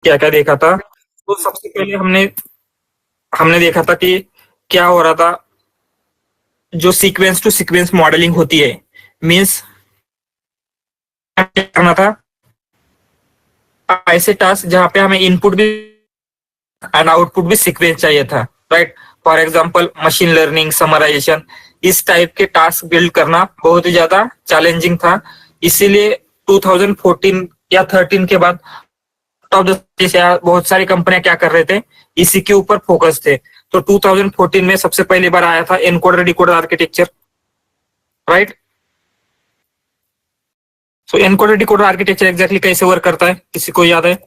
क्या क्या देखा था। तो सबसे पहले हमने हमने देखा था कि क्या हो रहा था। जो सीक्वेंस टू सीक्वेंस मॉडलिंग होती है, मीन्स क्या करना था, ऐसे टास्क जहाँ पे हमें इनपुट भी एंड आउटपुट भी सीक्वेंस चाहिए था, right. For example machine learning, summarization, इस टाइप के टास्क बिल्ड करना बहुत ही ज्यादा चैलेंजिंग था। इसीलिए 2014 या 13 के बाद टॉप जैसे बहुत सारी कंपनियां क्या कर रहे थे, इसी के ऊपर फोकस थे। तो 2014 में सबसे पहली बार आया था एनकोडर डिकोडर आर्किटेक्चर, राइट। सो एनकोडर डिकोडर आर्किटेक्चर एग्जैक्टली कैसे वर्क करता है, किसी को याद है?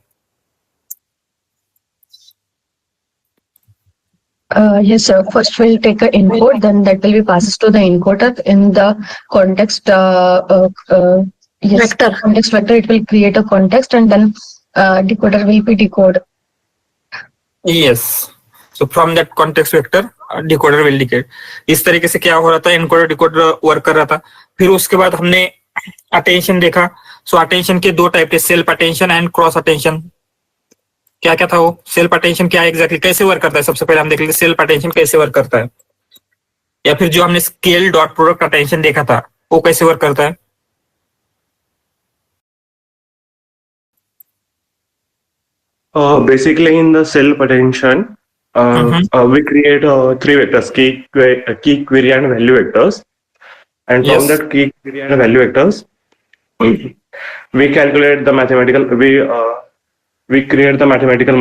Yes, sir. First, we'll take an input, then that will be passes to the encoder in the context. Yes, Vector. Context vector. It will create a context, and then decoder will be decode. Yes. So from that context vector decoder will decode. इस तरीके से क्या हो रहा था, encoder decoder work कर रहा था। फिर उसके बाद हमने अटेंशन देखा। सो अटेंशन के दो टाइप थे, self attention and cross attention. क्या क्या था वो? सेल्फ अटेंशन क्या एग्जैक्टली कैसे वर्क करता है, सबसे पहले हम देख लेते सेल्फ अटेंशन कैसे वर्क करता है। या फिर जो हमने स्केल डॉट प्रोडक्ट अटेंशन देखा था, वो कैसे वर्क करता है? Basically, in the self attention, we create three vectors: key, query, and value vectors. And from Yes. that key, query, and value vectors, we calculate the mathematical. We create the mathematical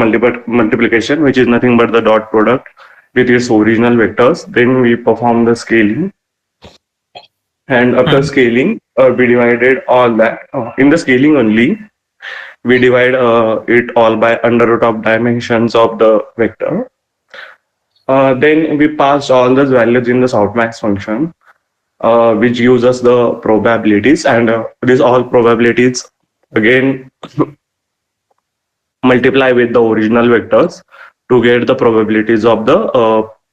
multiplication, which is nothing but the dot product with its original vectors. Then we perform the scaling, and after scaling, we divided all that in the scaling only. We divide it all by under root of dimensions of the vector. Then we pass all those values in the softmax function, which gives us the probabilities, and these all probabilities again multiply with the original vectors to get the probabilities of the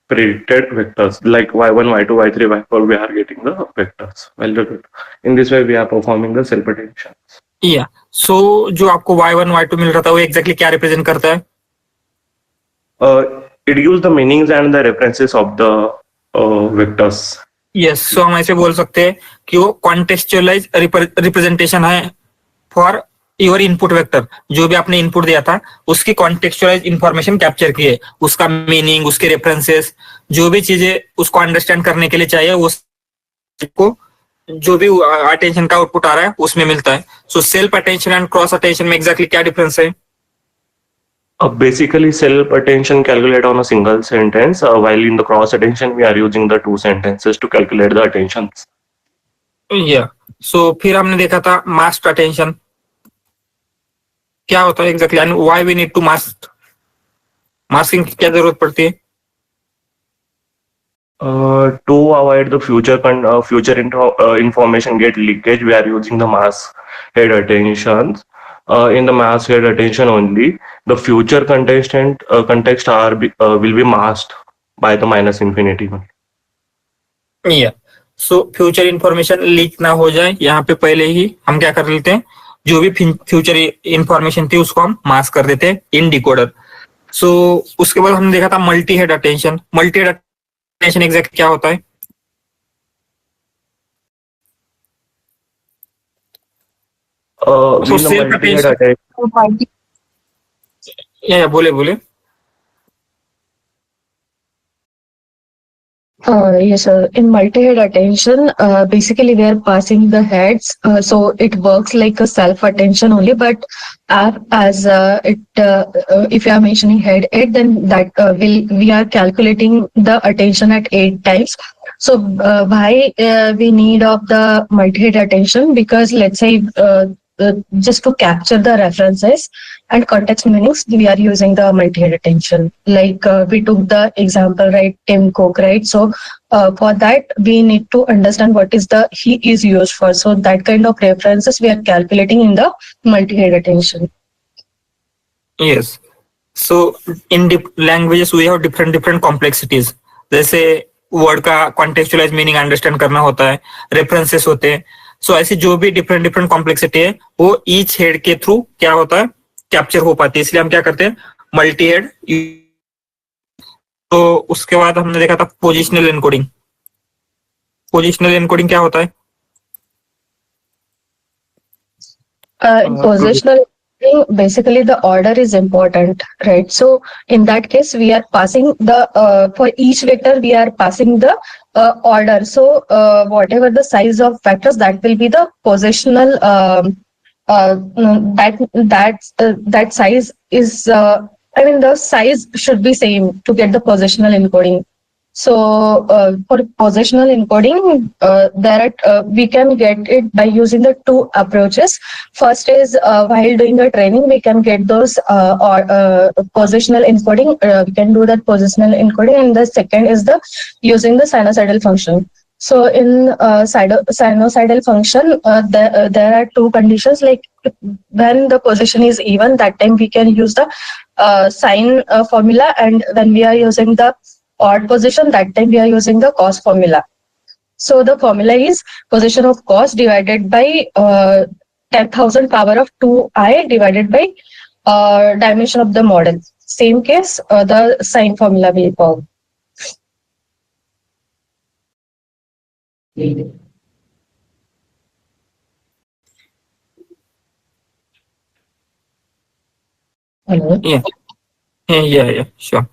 predicted vectors like y1, y2, y3, y4. We are getting the vectors. Well, in this way, we are performing the self prediction. या सो जो आपको y1 y2 मिल रहा था, वो exactly क्या represent करता है? It gives the meanings and the references of the vectors. Yes. So हम ऐसे बोल सकते हैं कि वो कॉन्टेक्चुअलाइज रिप्रेजेंटेशन है फॉर योर इनपुट वेक्टर। जो भी आपने इनपुट दिया था, उसकी कॉन्टेक्चुअलाइज इंफॉर्मेशन कैप्चर की है, उसका मीनिंग, उसके रेफरेंसेस, जो भी चीजें उसको अंडरस्टैंड करने के लिए चाहिए, उसको जो भी अटेंशन का आउटपुट आ रहा है उसमें मिलता है। So self attention and cross attention में एग्जैक्टली क्या डिफरेंस है? Basically, self attention calculate on a single sentence, while in the cross attention we are using the two sentences to calculate the attentions. या सो फिर हमने देखा था mask attention. क्या होता है exactly and why we need to mask? Masking की क्या जरूरत पड़ती है? To avoid the future information get leakage, we are using the mask head attentions. In the mask head attention only, the future context will be masked by the minus infinity. या so future information leak ना हो जाए, यहाँ पे पहले ही हम क्या कर लेते हैं, जो भी फ्यूचर इंफॉर्मेशन थी उसको हम मास्क कर देते हैं इन डिकोडर। सो उसके बाद हमने देखा था multi head attention. Multi head attention exact क्या होता है? In the self multi-head attention- attention, या बोले बोले। Yes, sir. In multi-head attention, basically we are passing the heads, so it works like a self-attention only. But if you are mentioning head 8, then that we are calculating the attention at 8 times. So why we need of the multi-head attention? Because let's say just to capture the references and context meanings, we are using the multi-head attention. Like we took the example, right, Tim Cook, right? So for that, we need to understand what is he is used for. So that kind of references we are calculating in the multi-head attention. Yes. So in languages we have different complexities. जैसे word का contextualise meaning understand करना होता है, references होते हैं। सो ऐसी जो भी डिफरेंट कॉम्प्लेक्सिटी है, वो ईच हेड के थ्रू क्या होता है, कैप्चर हो पाती है, इसलिए हम क्या करते हैं मल्टी हेड। तो उसके बाद हमने देखा था पोजिशनल एनकोडिंग। पोजिशनल एनकोडिंग क्या होता है? In positional, basically the order is important, right? So in that case, we are passing the for each vector we are passing the order. So whatever the size of vectors, that will be the positional. That size is. I mean, the size should be same to get the positional encoding. So for positional encoding, we can get it by using the two approaches. First is while doing the training, we can get those positional encoding. We can do that positional encoding, and the second is the using the sinusoidal function. So in sinusoidal function, there are two conditions. Like when the position is even, that time we can use the sine formula, and when we are using the odd position, that time we are using the cos formula. So the formula is position of cos divided by 10,000 power of 2i divided by dimension of the model. Same case, the sine formula will fall. Hello? Yeah, sure.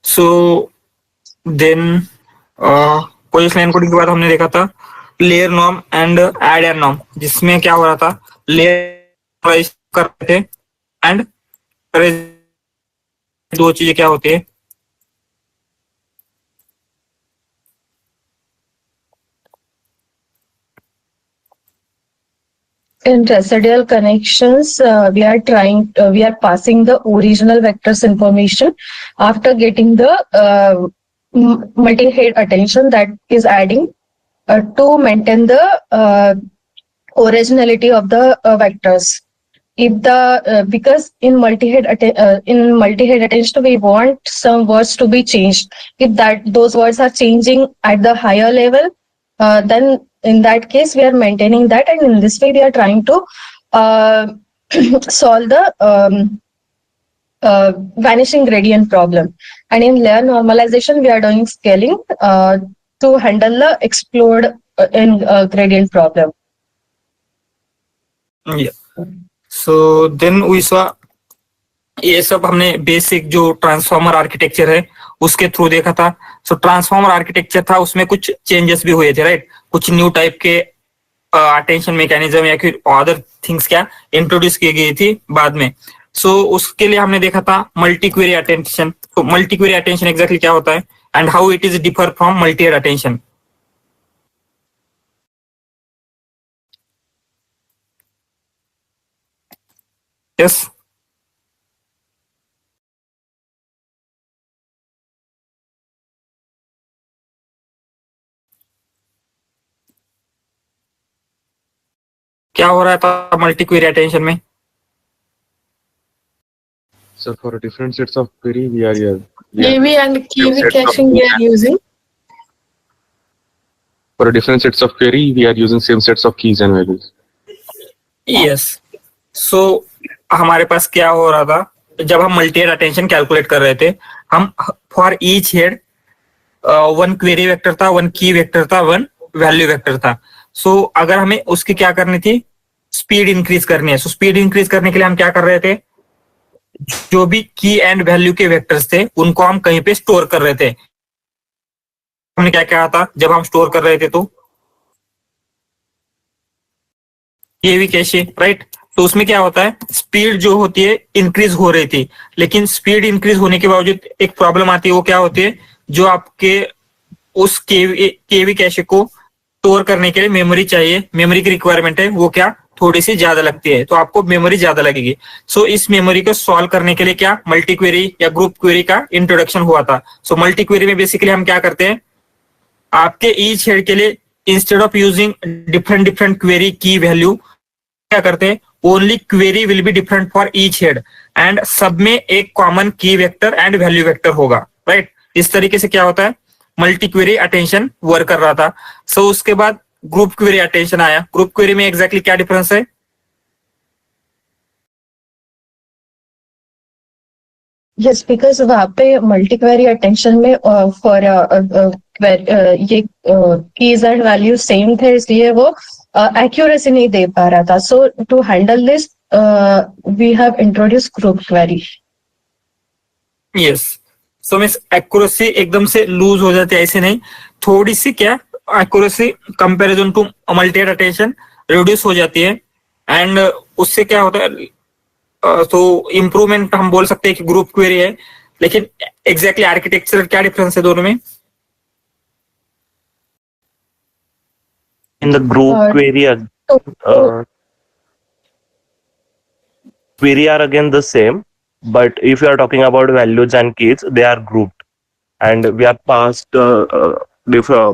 So then positional encoding के बाद हमने देखा था layer norm and add and norm, जिसमें क्या हो रहा था लेयर कर रहे थे एंड दो चीजें क्या होती है। In residual connections, we are passing the original vectors information after getting the multi-head attention that is adding to maintain the originality of the vectors. If the because in multi-head attention, we want some words to be changed. If those words are changing at the higher level, then in that case we are maintaining that, and in this way we are trying to solve the vanishing gradient problem. And in layer normalization, we are doing scaling to handle the explode in gradient problem. So then we saw, ये सब हमने basic जो transformer architecture है उसके through देखा था। सो transformer architecture था, उसमें कुछ चेंजेस भी हुए थे, राइट? कुछ न्यू टाइप के अटेंशन मैकेनिज्म या फिर अदर थिंग्स क्या इंट्रोड्यूस की गई थी बाद में। सो उसके लिए हमने देखा था मल्टी क्वेरी अटेंशन। तो मल्टी क्वेरी अटेंशन एग्जैक्टली क्या होता है and how it is differ from multi head attention. Yes, क्या हो रहा था मल्टी क्वेरी अटेंशन में? So for different sets of query, we are KV and KV caching we are using. for different sets of query, we are using same sets of keys and values. Yes. So हमारे पास क्या हो रहा था, जब हम multi head attention calculate कर रहे थे, हम for each head one query vector था, वन की वेक्टर था, वन वैल्यू वेक्टर था। सो अगर हमें उसकी क्या करनी थी, स्पीड इंक्रीज करनी है। सो स्पीड इंक्रीज करने के लिए हम क्या कर रहे थे, जो भी की एंड वैल्यू के वेक्टर्स थे उनको हम कहीं पे स्टोर कर रहे थे। हमने क्या कहा था जब हम स्टोर कर रहे थे, तो ये भी कैशे, राइट? तो उसमें क्या होता है, स्पीड जो होती है इंक्रीज हो रही थी, लेकिन स्पीड इंक्रीज होने के बावजूद एक प्रॉब्लम आती है। वो क्या होती है, जो आपके उस केवी कैशे को स्टोर करने के लिए मेमोरी चाहिए, मेमोरी की रिक्वायरमेंट है, वो क्या थोड़ी सी ज्यादा लगती है, तो आपको मेमोरी ज्यादा लगेगी। सो इस मेमोरी को सॉल्व करने के लिए क्या मल्टी क्वेरी या ग्रुप क्वेरी का इंट्रोडक्शन हुआ था। सो मल्टी क्वेरी में बेसिकली हम क्या करते हैं, आपके ईच हेड के लिए instead of using different query की वैल्यू क्या करते हैं, only query will be different for each head and सब में एक कॉमन की वेक्टर एंड वैल्यू वेक्टर होगा, राइट? इस तरीके से क्या होता है, मल्टी क्वेरी अटेंशन वर्क कर रहा था। सो उसके बाद ग्रुप क्वेरी अटेंशन आया। ग्रुप क्वेरी में एग्जैक्टली क्या डिफरेंस है? यस, बिकॉज वहाँ पे मल्टी क्वेरी अटेंशन में फॉर ये कीज एंड वैल्यू सेम थे, इसलिए वो एक्यूरेसी नहीं दे पा रहा था. So to handle this we have introduce group query. Yes, so means accuracy एकदम से लूज हो जाती है ऐसे नहीं, थोड़ी सी क्या accuracy comparison to multi attention reduce हो जाती है. एंड उससे क्या होता है, तो इम्प्रूवमेंट हम बोल सकते हैं कि ग्रुप क्वेरी है. लेकिन एग्जैक्टली आर्किटेक्चर क्या डिफरेंस है दोनों में? In the group और query are again the same, but if you are talking about values and keys, they are grouped, and we have passed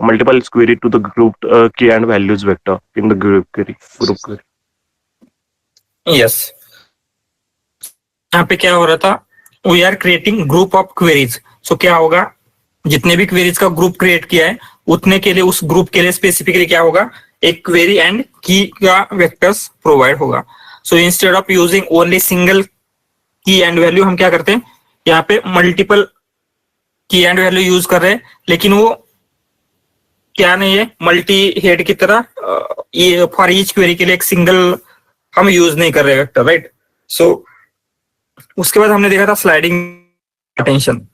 multiple query to the grouped key and values vector in the group query. Yes, यहाँ पे क्या हो रहा था, we are creating group of queries. So क्या होगा, जितने भी क्वेरीज का ग्रुप क्रिएट किया है उतने के लिए, उस ग्रुप के लिए स्पेसिफिकली क्या होगा, एक क्वेरी एंड की का वेक्टर्स प्रोवाइड होगा. So instead of using only single की एंड वैल्यू, हम क्या करते हैं यहाँ पे मल्टीपल की एंड वैल्यू यूज कर रहे हैं, लेकिन वो क्या नहीं है, मल्टी हेड की तरह ये फॉर ईच क्वेरी के लिए एक सिंगल हम यूज नहीं कर रहे वेक्टर, राइट. सो उसके बाद हमने देखा था स्लाइडिंग अटेंशन.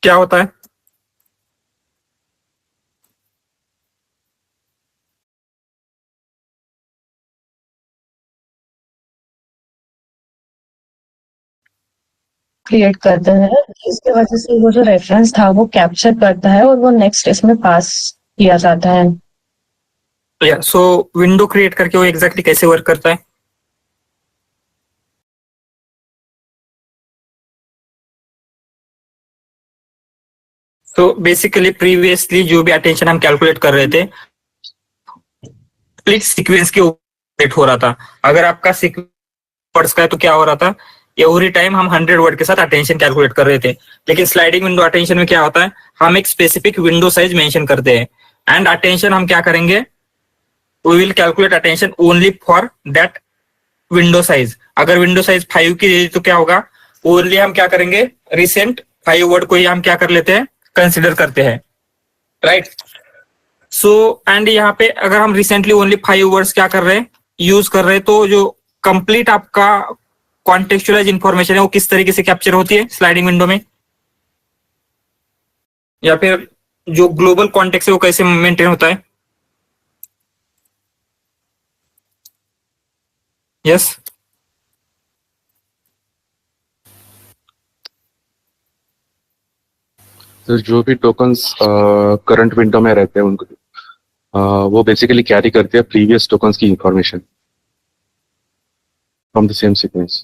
क्या होता है? क्रिएट करते हैं, इसकी वजह से वो जो रेफरेंस था वो कैप्चर करता है और वो नेक्स्ट इसमें पास किया जाता है. या सो विंडो क्रिएट करके वो एग्जैक्टली कैसे वर्क करता है? तो बेसिकली प्रीवियसली जो भी अटेंशन हम कैलकुलेट कर रहे थे स्प्लिट सीक्वेंस के ऊपर हो रहा था. अगर आपका वर्ड्स का है तो क्या हो रहा था, एवरी टाइम हम 100 वर्ड के साथ अटेंशन कैलकुलेट कर रहे थे. लेकिन स्लाइडिंग विंडो अटेंशन में क्या होता है, हम एक स्पेसिफिक विंडो साइज मेंशन करते हैं एंड अटेंशन हम क्या करेंगे, we will calculate attention only for that window size. अगर विंडो साइज 5 की दे दी तो क्या होगा, ओनली हम क्या करेंगे, रिसेंट 5 वर्ड को ही हम क्या कर लेते हैं, कंसिडर करते हैं, राइट. सो एंड यहाँ पे अगर हम रिसेंटली ओनली 5 वर्ड्स क्या कर रहे हैं, यूज कर रहे हैं, तो जो कंप्लीट आपका कॉन्टेक्चुअलाइज इंफॉर्मेशन है वो किस तरीके से कैप्चर होती है स्लाइडिंग विंडो में, या फिर जो ग्लोबल कॉन्टेक्स्ट है वो कैसे मेंटेन होता है? यस, तो जो भी टोकन्स करंट विंडो में रहते हैं उनको वो बेसिकली कैरी करते हैं प्रीवियस टोकन्स की information from the same sequence.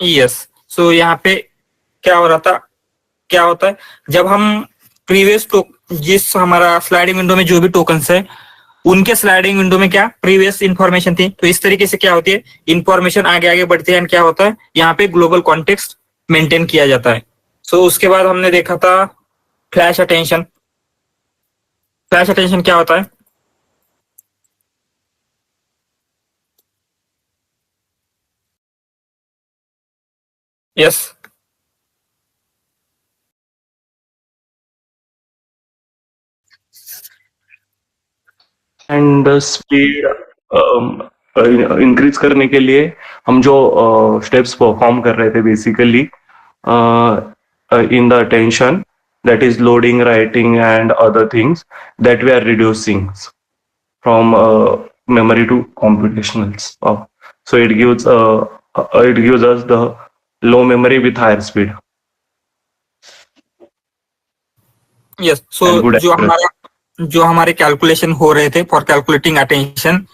Yes. So यहाँ पे क्या हो रहा था, क्या होता है, जब हम प्रीवियस जिस हमारा स्लाइडिंग विंडो में जो भी टोकन्स है उनके स्लाइडिंग विंडो में क्या प्रीवियस इंफॉर्मेशन थी, तो इस तरीके से क्या होती है, इंफॉर्मेशन आगे आगे बढ़ती है एंड क्या होता है, यहाँ पे ग्लोबल कॉन्टेक्स्ट मेंटेन किया जाता है. सो उसके बाद हमने देखा था फ्लैश अटेंशन. फ्लैश अटेंशन क्या होता है? यस, एंड स्पीड इंक्रीज करने के लिए हम जो स्टेप्स परफॉर्म कर रहे थे basically in the attention, that is loading, writing and other things, that we are reducing from memory to computationals. So it gives us the low memory with higher speed. Yes. So जो हमारे calculation हो रहे थे for calculating attention,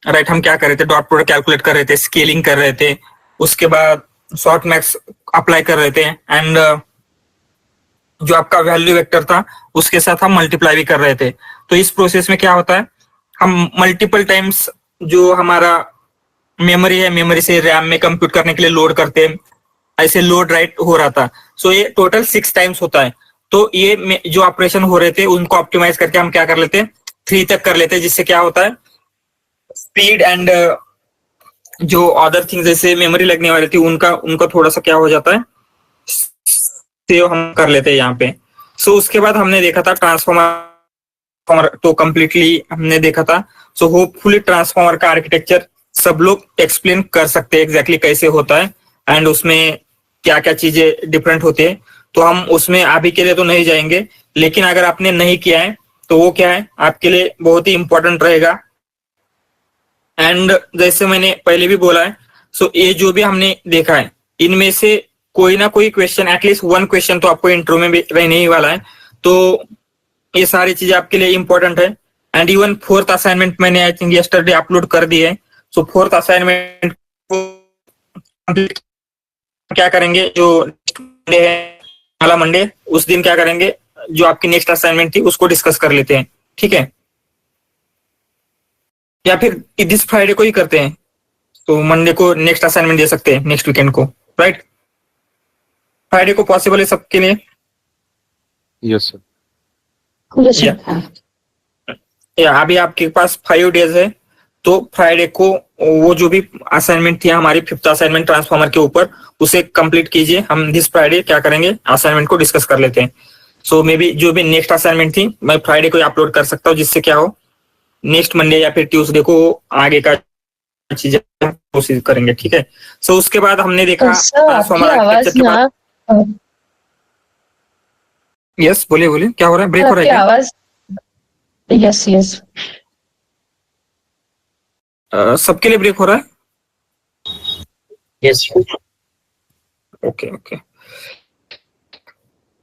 right, हम क्या कर रहे थे, डॉट प्रोडक्ट कैलकुलेट कर रहे थे, स्केलिंग कर रहे थे, उसके बाद शॉर्ट मैक्स अप्लाई कर रहे थे एंड जो आपका वैल्यू वेक्टर था उसके साथ हम मल्टीप्लाई भी कर रहे थे. तो इस प्रोसेस में क्या होता है, हम मल्टीपल टाइम्स जो हमारा मेमोरी है, मेमोरी से रैम में कंप्यूट करने के लिए लोड करते हैं, ऐसे लोड राइट हो रहा था. सो ये टोटल 6 टाइम्स होता है. तो ये जो ऑपरेशन हो रहे थे उनको ऑप्टिमाइज करके हम क्या कर लेते हैं, 3 तक कर लेते हैं, जिससे क्या होता है, स्पीड एंड जो अदर थिंग्स जैसे मेमोरी लगने वाली थी उनका उनका थोड़ा सा क्या हो जाता है, सेव हम कर लेते हैं यहाँ पे। सो उसके बाद हमने देखा था ट्रांसफॉर्मर तो कम्प्लीटली हमने देखा था। सो होपफुली ट्रांसफॉर्मर का आर्किटेक्चर सब लोग एक्सप्लेन कर सकते हैं एग्जैक्टली कैसे होता है एंड उसमें क्या क्या चीजें डिफरेंट होती है। तो हम उसमें अभी के लिए तो नहीं जाएंगे, लेकिन अगर आपने नहीं किया है तो वो क्या है आपके लिए बहुत ही इंपॉर्टेंट रहेगा। एंड जैसे मैंने पहले भी बोला है, सो ये जो भी हमने देखा है इनमें से कोई ना कोई क्वेश्चन, एटलीस्ट वन क्वेश्चन तो आपको इंटरव्यू में भी रहने ही वाला है। तो ये सारी चीजें आपके लिए इंपॉर्टेंट है। एंड इवन फोर्थ असाइनमेंट मैंने आई थिंक यस्टरडे अपलोड कर दी है। सो फोर्थ असाइनमेंट क्या करेंगे, जो मंडे है वाला मंडे, उस दिन क्या करेंगे, जो आपकी नेक्स्ट असाइनमेंट थी उसको डिस्कस कर लेते हैं, ठीक है? या फिर दिस फ्राइडे को ही करते हैं, तो मंडे को नेक्स्ट असाइनमेंट दे सकते हैं नेक्स्ट वीकेंड को, राइट? फ्राइडे को पॉसिबल है सबके लिए? Yes sir. Yes, sir. या अभी आपके पास 5 डेज है, तो फ्राइडे को वो जो भी असाइनमेंट थी हमारी फिफ्थ असाइनमेंट ट्रांसफॉर्मर के ऊपर, उसे कंप्लीट कीजिए। हम दिस फ्राइडे क्या करेंगे, असाइनमेंट को डिस्कस कर लेते हैं। सो मे बी जो भी नेक्स्ट असाइनमेंट थी मैं फ्राइडे को अपलोड कर सकता हूँ, जिससे क्या हो नेक्स्ट मंडे या फिर ट्यूसडे को आगे का चीजें कोशिश करेंगे, ठीक है? सो उसके बाद हमने देखा सर आपकी ट्रांसफॉर्मर आवाज आर्किटेक्चर के ना बाद। यस बोलिए बोलिए, क्या हो रहा है, ब्रेक हो रहा आपकी है क्या? आवाज यस यस सबके लिए ब्रेक हो रहा है? Yes. Okay okay,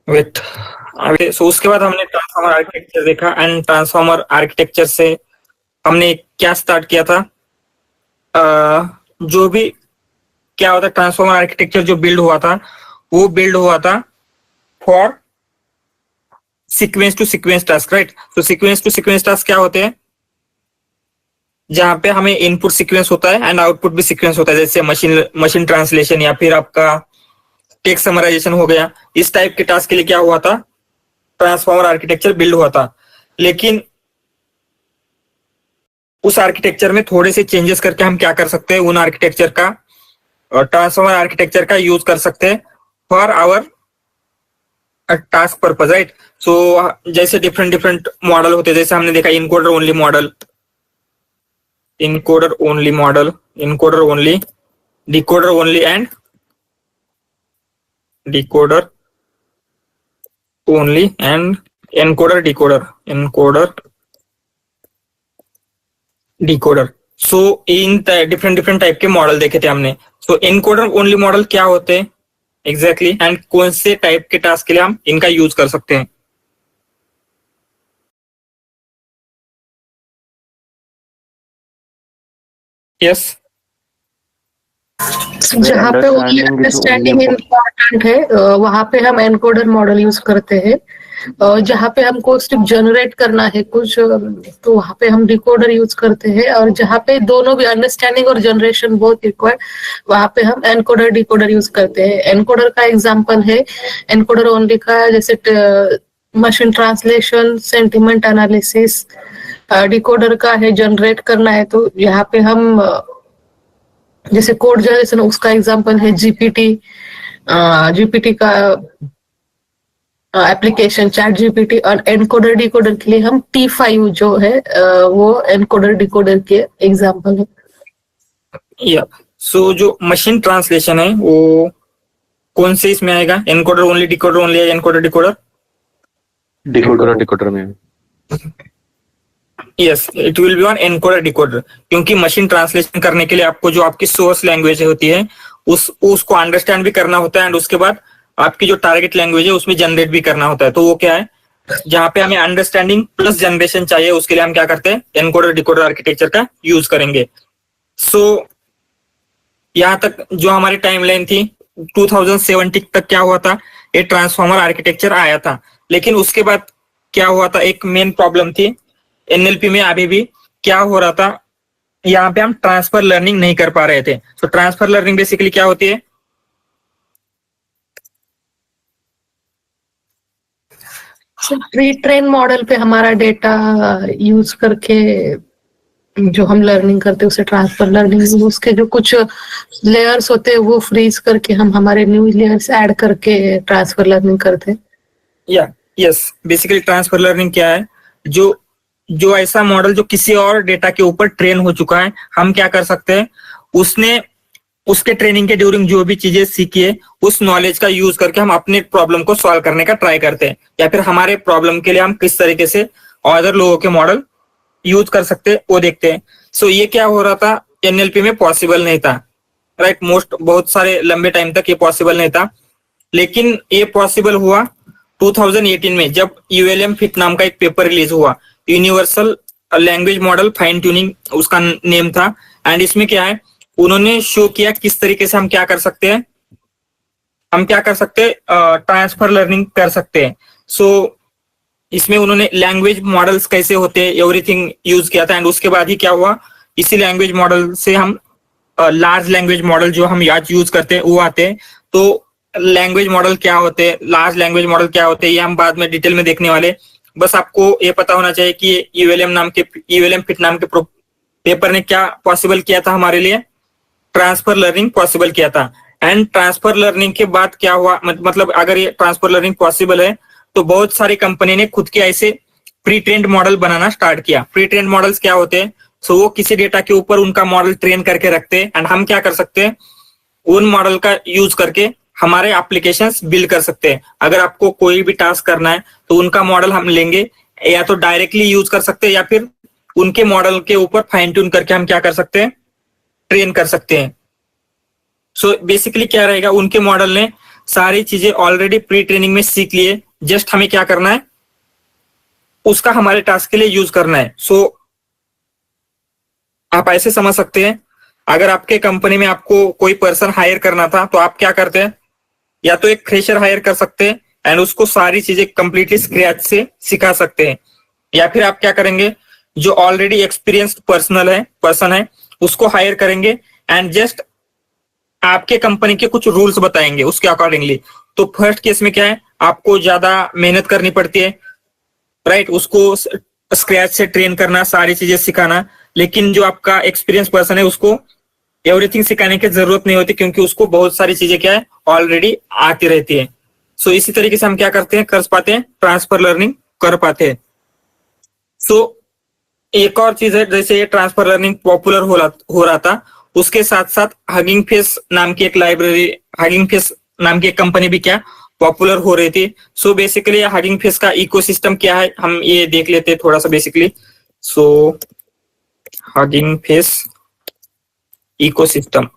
wait. अभी सो उसके बाद हमने ट्रांसफॉर्मर आर्किटेक्चर देखा एंड ट्रांसफॉर्मर आर्किटेक्चर से हमने क्या स्टार्ट किया था, जो भी क्या होता है ट्रांसफॉर्मर आर्किटेक्चर जो बिल्ड हुआ था वो बिल्ड हुआ था for sequence to sequence task, right? तो सीक्वेंस टू सीक्वेंस टास्क क्या होते हैं, जहां पे हमें इनपुट सीक्वेंस होता है एंड आउटपुट भी सीक्वेंस होता है, जैसे मशीन ट्रांसलेशन या फिर आपका टेक्स्ट समराइजेशन हो गया। इस टाइप के टास्क के लिए क्या हुआ था, ट्रांसफॉर्मर आर्किटेक्चर बिल्ड हुआ था। लेकिन उस आर्किटेक्चर में थोड़े से चेंजेस करके हम क्या कर सकते हैं, उन आर्किटेक्चर का ट्रांसफॉर्मर आर्किटेक्चर का यूज कर सकते हैं for our task purpose, right? So जैसे डिफरेंट डिफरेंट मॉडल होते हैं, जैसे हमने देखा encoder only model, encoder only model, encoder only, decoder only and decoder only and encoder decoder, encoder decoder. So इन डिफरेंट डिफरेंट टाइप के model देखे थे हमने। सो एनकोडर ओनली मॉडल क्या होते हैं एग्जैक्टली एंड कौन से टाइप के टास्क के लिए हम इनका यूज कर सकते हैं? यस जहाँ पे ओनली अंडरस्टैंडिंग इम्पोर्टेंट है वहाँ पे हम एनकोडर मॉडल यूज करते हैं। जहाँ पे हमको सिर्फ जनरेट करना है कुछ तो वहाँ पे हम डिकोडर यूज करते हैं, और जहाँ पे दोनों भी अंडरस्टैंडिंग और जनरेशन बहुत रिक्वायर्ड वहाँ पे हम एनकोडर डिकोडर यूज करते हैं। एनकोडर का एग्जांपल है एनकोडर ओनली का, जैसे machine translation, sentiment analysis. Decoder का है जनरेट करना है, तो यहाँ पे हम जैसे कोड जनरेशन, उसका एग्जांपल है जीपीटी। जीपीटी का एप्लीकेशन चैट जीपीटी, और एनकोडर डिकोडर के लिए हम T5 जो है वो एनकोडर डिकोडर के एग्जांपल है। या सो जो मशीन ट्रांसलेशन है वो कौन से इसमें आएगा, एनकोडर ओनली, डिकोडर ओनली या एनकोडर डिकोडर? डिकोडर में। Yes, it will be on encoder decoder, क्योंकि मशीन ट्रांसलेशन करने के लिए आपको जो आपकी सोर्स लैंग्वेज होती है उसको अंडरस्टैंड भी करना होता है एंड उसके बाद आपकी जो टारगेट लैंग्वेज है उसमें जनरेट भी करना होता है। तो वो क्या है, जहाँ पे हमें अंडरस्टैंडिंग प्लस जनरेशन चाहिए उसके लिए हम क्या करते हैं, एनकोडर डिकोडर आर्किटेक्चर का यूज करेंगे। सो यहाँ तक जो हमारी टाइमलाइन थी 2070 तक क्या हुआ था, ये ट्रांसफॉर्मर आर्किटेक्चर आया था। लेकिन उसके बाद क्या हुआ था, एक मेन प्रॉब्लम थी एनएलपी में अभी भी क्या हो रहा था, यहाँ पे हम ट्रांसफर लर्निंग नहीं कर पा रहे थे। तो ट्रांसफर लर्निंग बेसिकली क्या होती है, प्री ट्रेन मॉडल पे हमारा डेटा यूज करके जो हम लर्निंग करते हैं उसे ट्रांसफर लर्निंग, उसके जो कुछ लेयर्स होते हैं वो फ्रीज करके हम हमारे न्यू लेयर्स ऐड करके ट्रांसफर लर्निंग करते हैं। या यस, बेसिकली ट्रांसफर लर्निंग क्या है, जो जो ऐसा मॉडल जो किसी और डेटा के ऊपर ट्रेन हो चुका है, हम क्या कर सकते हैं, उसने उसके ट्रेनिंग के ड्यूरिंग जो भी चीजें सीखी है उस नॉलेज का यूज करके हम अपने प्रॉब्लम को सॉल्व करने का ट्राई करते हैं, या फिर हमारे प्रॉब्लम के लिए हम किस तरीके से अदर लोगों के मॉडल यूज कर सकते हैं वो देखते हैं। सो ये क्या हो रहा था, एनएलपी में पॉसिबल नहीं था, राइट। बहुत सारे लंबे टाइम तक ये पॉसिबल नहीं था, लेकिन ये पॉसिबल हुआ 2018 में, जब यूएलएम फिट नाम का एक पेपर रिलीज हुआ, universal language model fine tuning उसका नेम था। एंड इसमें क्या है, उन्होंने शो किया किस तरीके से हम क्या कर सकते हैं, ट्रांसफर लर्निंग कर सकते हैं। सो इसमें उन्होंने लैंग्वेज मॉडल्स कैसे होते हैं एवरीथिंग यूज किया था। एंड उसके बाद ही क्या हुआ, इसी लैंग्वेज मॉडल से हम लार्ज लैंग्वेज मॉडल जो हम आज यूज करते हैं वो आते हैं। तो लैंग्वेज मॉडल क्या होते हैं, लार्ज लैंग्वेज मॉडल क्या होते हैं, ये हम बाद में डिटेल में देखने वाले। बस आपको ये पता होना चाहिए कि यूएलएम फिट नाम के पेपर ने क्या पॉसिबल किया था हमारे लिए, ट्रांसफर लर्निंग पॉसिबल किया था। एंड ट्रांसफर लर्निंग के बाद क्या हुआ, मतलब अगर ये ट्रांसफर लर्निंग पॉसिबल है तो बहुत सारी कंपनी ने खुद के ऐसे प्री ट्रेन्ड मॉडल बनाना स्टार्ट किया। प्री ट्रेन्ड मॉडल्स क्या होते हैं, सो वो किसी डेटा के ऊपर उनका मॉडल ट्रेन करके रखते हैं। एंड हम क्या कर सकते हैं, उन मॉडल का यूज करके हमारे एप्लीकेशंस बिल्ड कर सकते हैं। अगर आपको कोई भी टास्क करना है तो उनका मॉडल हम लेंगे, या तो डायरेक्टली यूज कर सकते हैं या फिर उनके मॉडल के ऊपर फाइन ट्यून करके हम क्या कर सकते हैं, ट्रेन कर सकते हैं। सो बेसिकली क्या रहेगा, उनके मॉडल ने सारी चीजें ऑलरेडी प्री ट्रेनिंग में सीख लिए, जस्ट हमें क्या करना है, उसका हमारे टास्क के लिए यूज करना है। सो आप ऐसे समझ सकते हैं, अगर आपके कंपनी में आपको कोई पर्सन हायर करना था तो आप क्या करते हैं, या तो एक फ्रेशर हायर कर सकते हैं एंड उसको सारी चीजें कंप्लीटली स्क्रैच से सिखा सकते हैं, या फिर आप क्या करेंगे, जो ऑलरेडी एक्सपीरियंस्ड पर्सन है उसको हायर करेंगे एंड जस्ट आपके कंपनी के कुछ रूल्स बताएंगे उसके अकॉर्डिंगली। तो फर्स्ट केस में क्या है, आपको ज्यादा मेहनत करनी पड़ती है, राइट, उसको स्क्रैच से ट्रेन करना, सारी चीजें सिखाना। लेकिन जो आपका एक्सपीरियंस पर्सन है उसको एवरीथिंग सिखाने की जरूरत नहीं होती, क्योंकि उसको बहुत सारी चीजें क्या है ऑलरेडी आती रहती है। सो इसी तरीके से हम क्या करते हैं, कर पाते हैं, ट्रांसफर लर्निंग कर पाते हैं। सो एक और चीज है, जैसे ये ट्रांसफर लर्निंग पॉपुलर हो रहा था, उसके साथ साथ हगिंग फेस नाम की एक लाइब्रेरी, हगिंग फेस नाम की एक कंपनी भी क्या पॉपुलर हो रही थी। सो बेसिकली हगिंग फेस का इकोसिस्टम क्या है हम ये देख लेते हैं थोड़ा सा बेसिकली। सो हगिंग फेस इकोसिस्टम,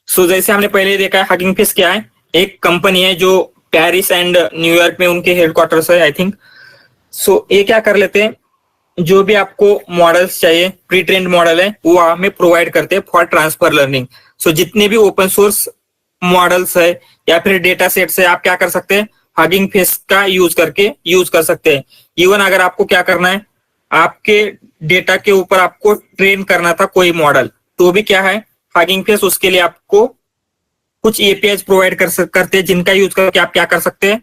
सो जैसे हमने पहले देखा है, हगिंग फेस क्या है, एक कंपनी है जो पेरिस एंड न्यूयॉर्क में उनके हेडक्वार्टर्स है आई थिंक। सो ये क्या कर लेते हैं, जो भी आपको मॉडल्स चाहिए, प्री ट्रेन्ड मॉडल है, वो हमें प्रोवाइड करते हैं फॉर ट्रांसफर लर्निंग। सो जितने भी ओपन सोर्स मॉडल्स है या फिर डेटा सेट्स है, आप क्या कर सकते हैं, हगिंग फेस का यूज करके यूज कर सकते हैं। इवन अगर आपको क्या करना है, आपके डेटा के ऊपर आपको ट्रेन करना था कोई मॉडल, तो भी क्या है, हगिंग फेस उसके लिए आपको कुछ एपीआई प्रोवाइड करते हैं, जिनका यूज करके आप क्या कर सकते हैं,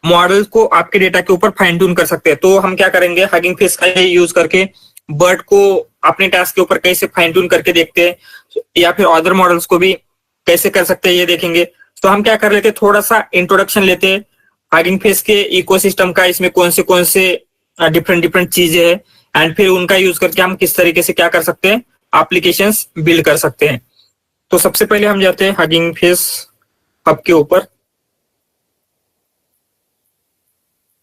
मॉडल को आपके डेटा के ऊपर फाइन ट्यून कर सकते हैं। तो हम क्या करेंगे, हगिंग फेस का यूज करके बर्ड को अपने टास्क के ऊपर कैसे फाइन ट्यून करके देखते हैं, या फिर अदर मॉडल्स को भी कैसे कर सकते हैं ये देखेंगे। तो हम क्या कर लेते हैं, थोड़ा सा इंट्रोडक्शन लेते हैं हगिंग फेस के इकोसिस्टम का, इसमें कौन से डिफरेंट चीजें हैं, एंड फिर उनका यूज करके हम किस तरीके से क्या कर सकते हैं, एप्लीकेशंस बिल्ड कर सकते हैं। तो सबसे पहले हम जाते हैं हगिंग फेस हब के ऊपर।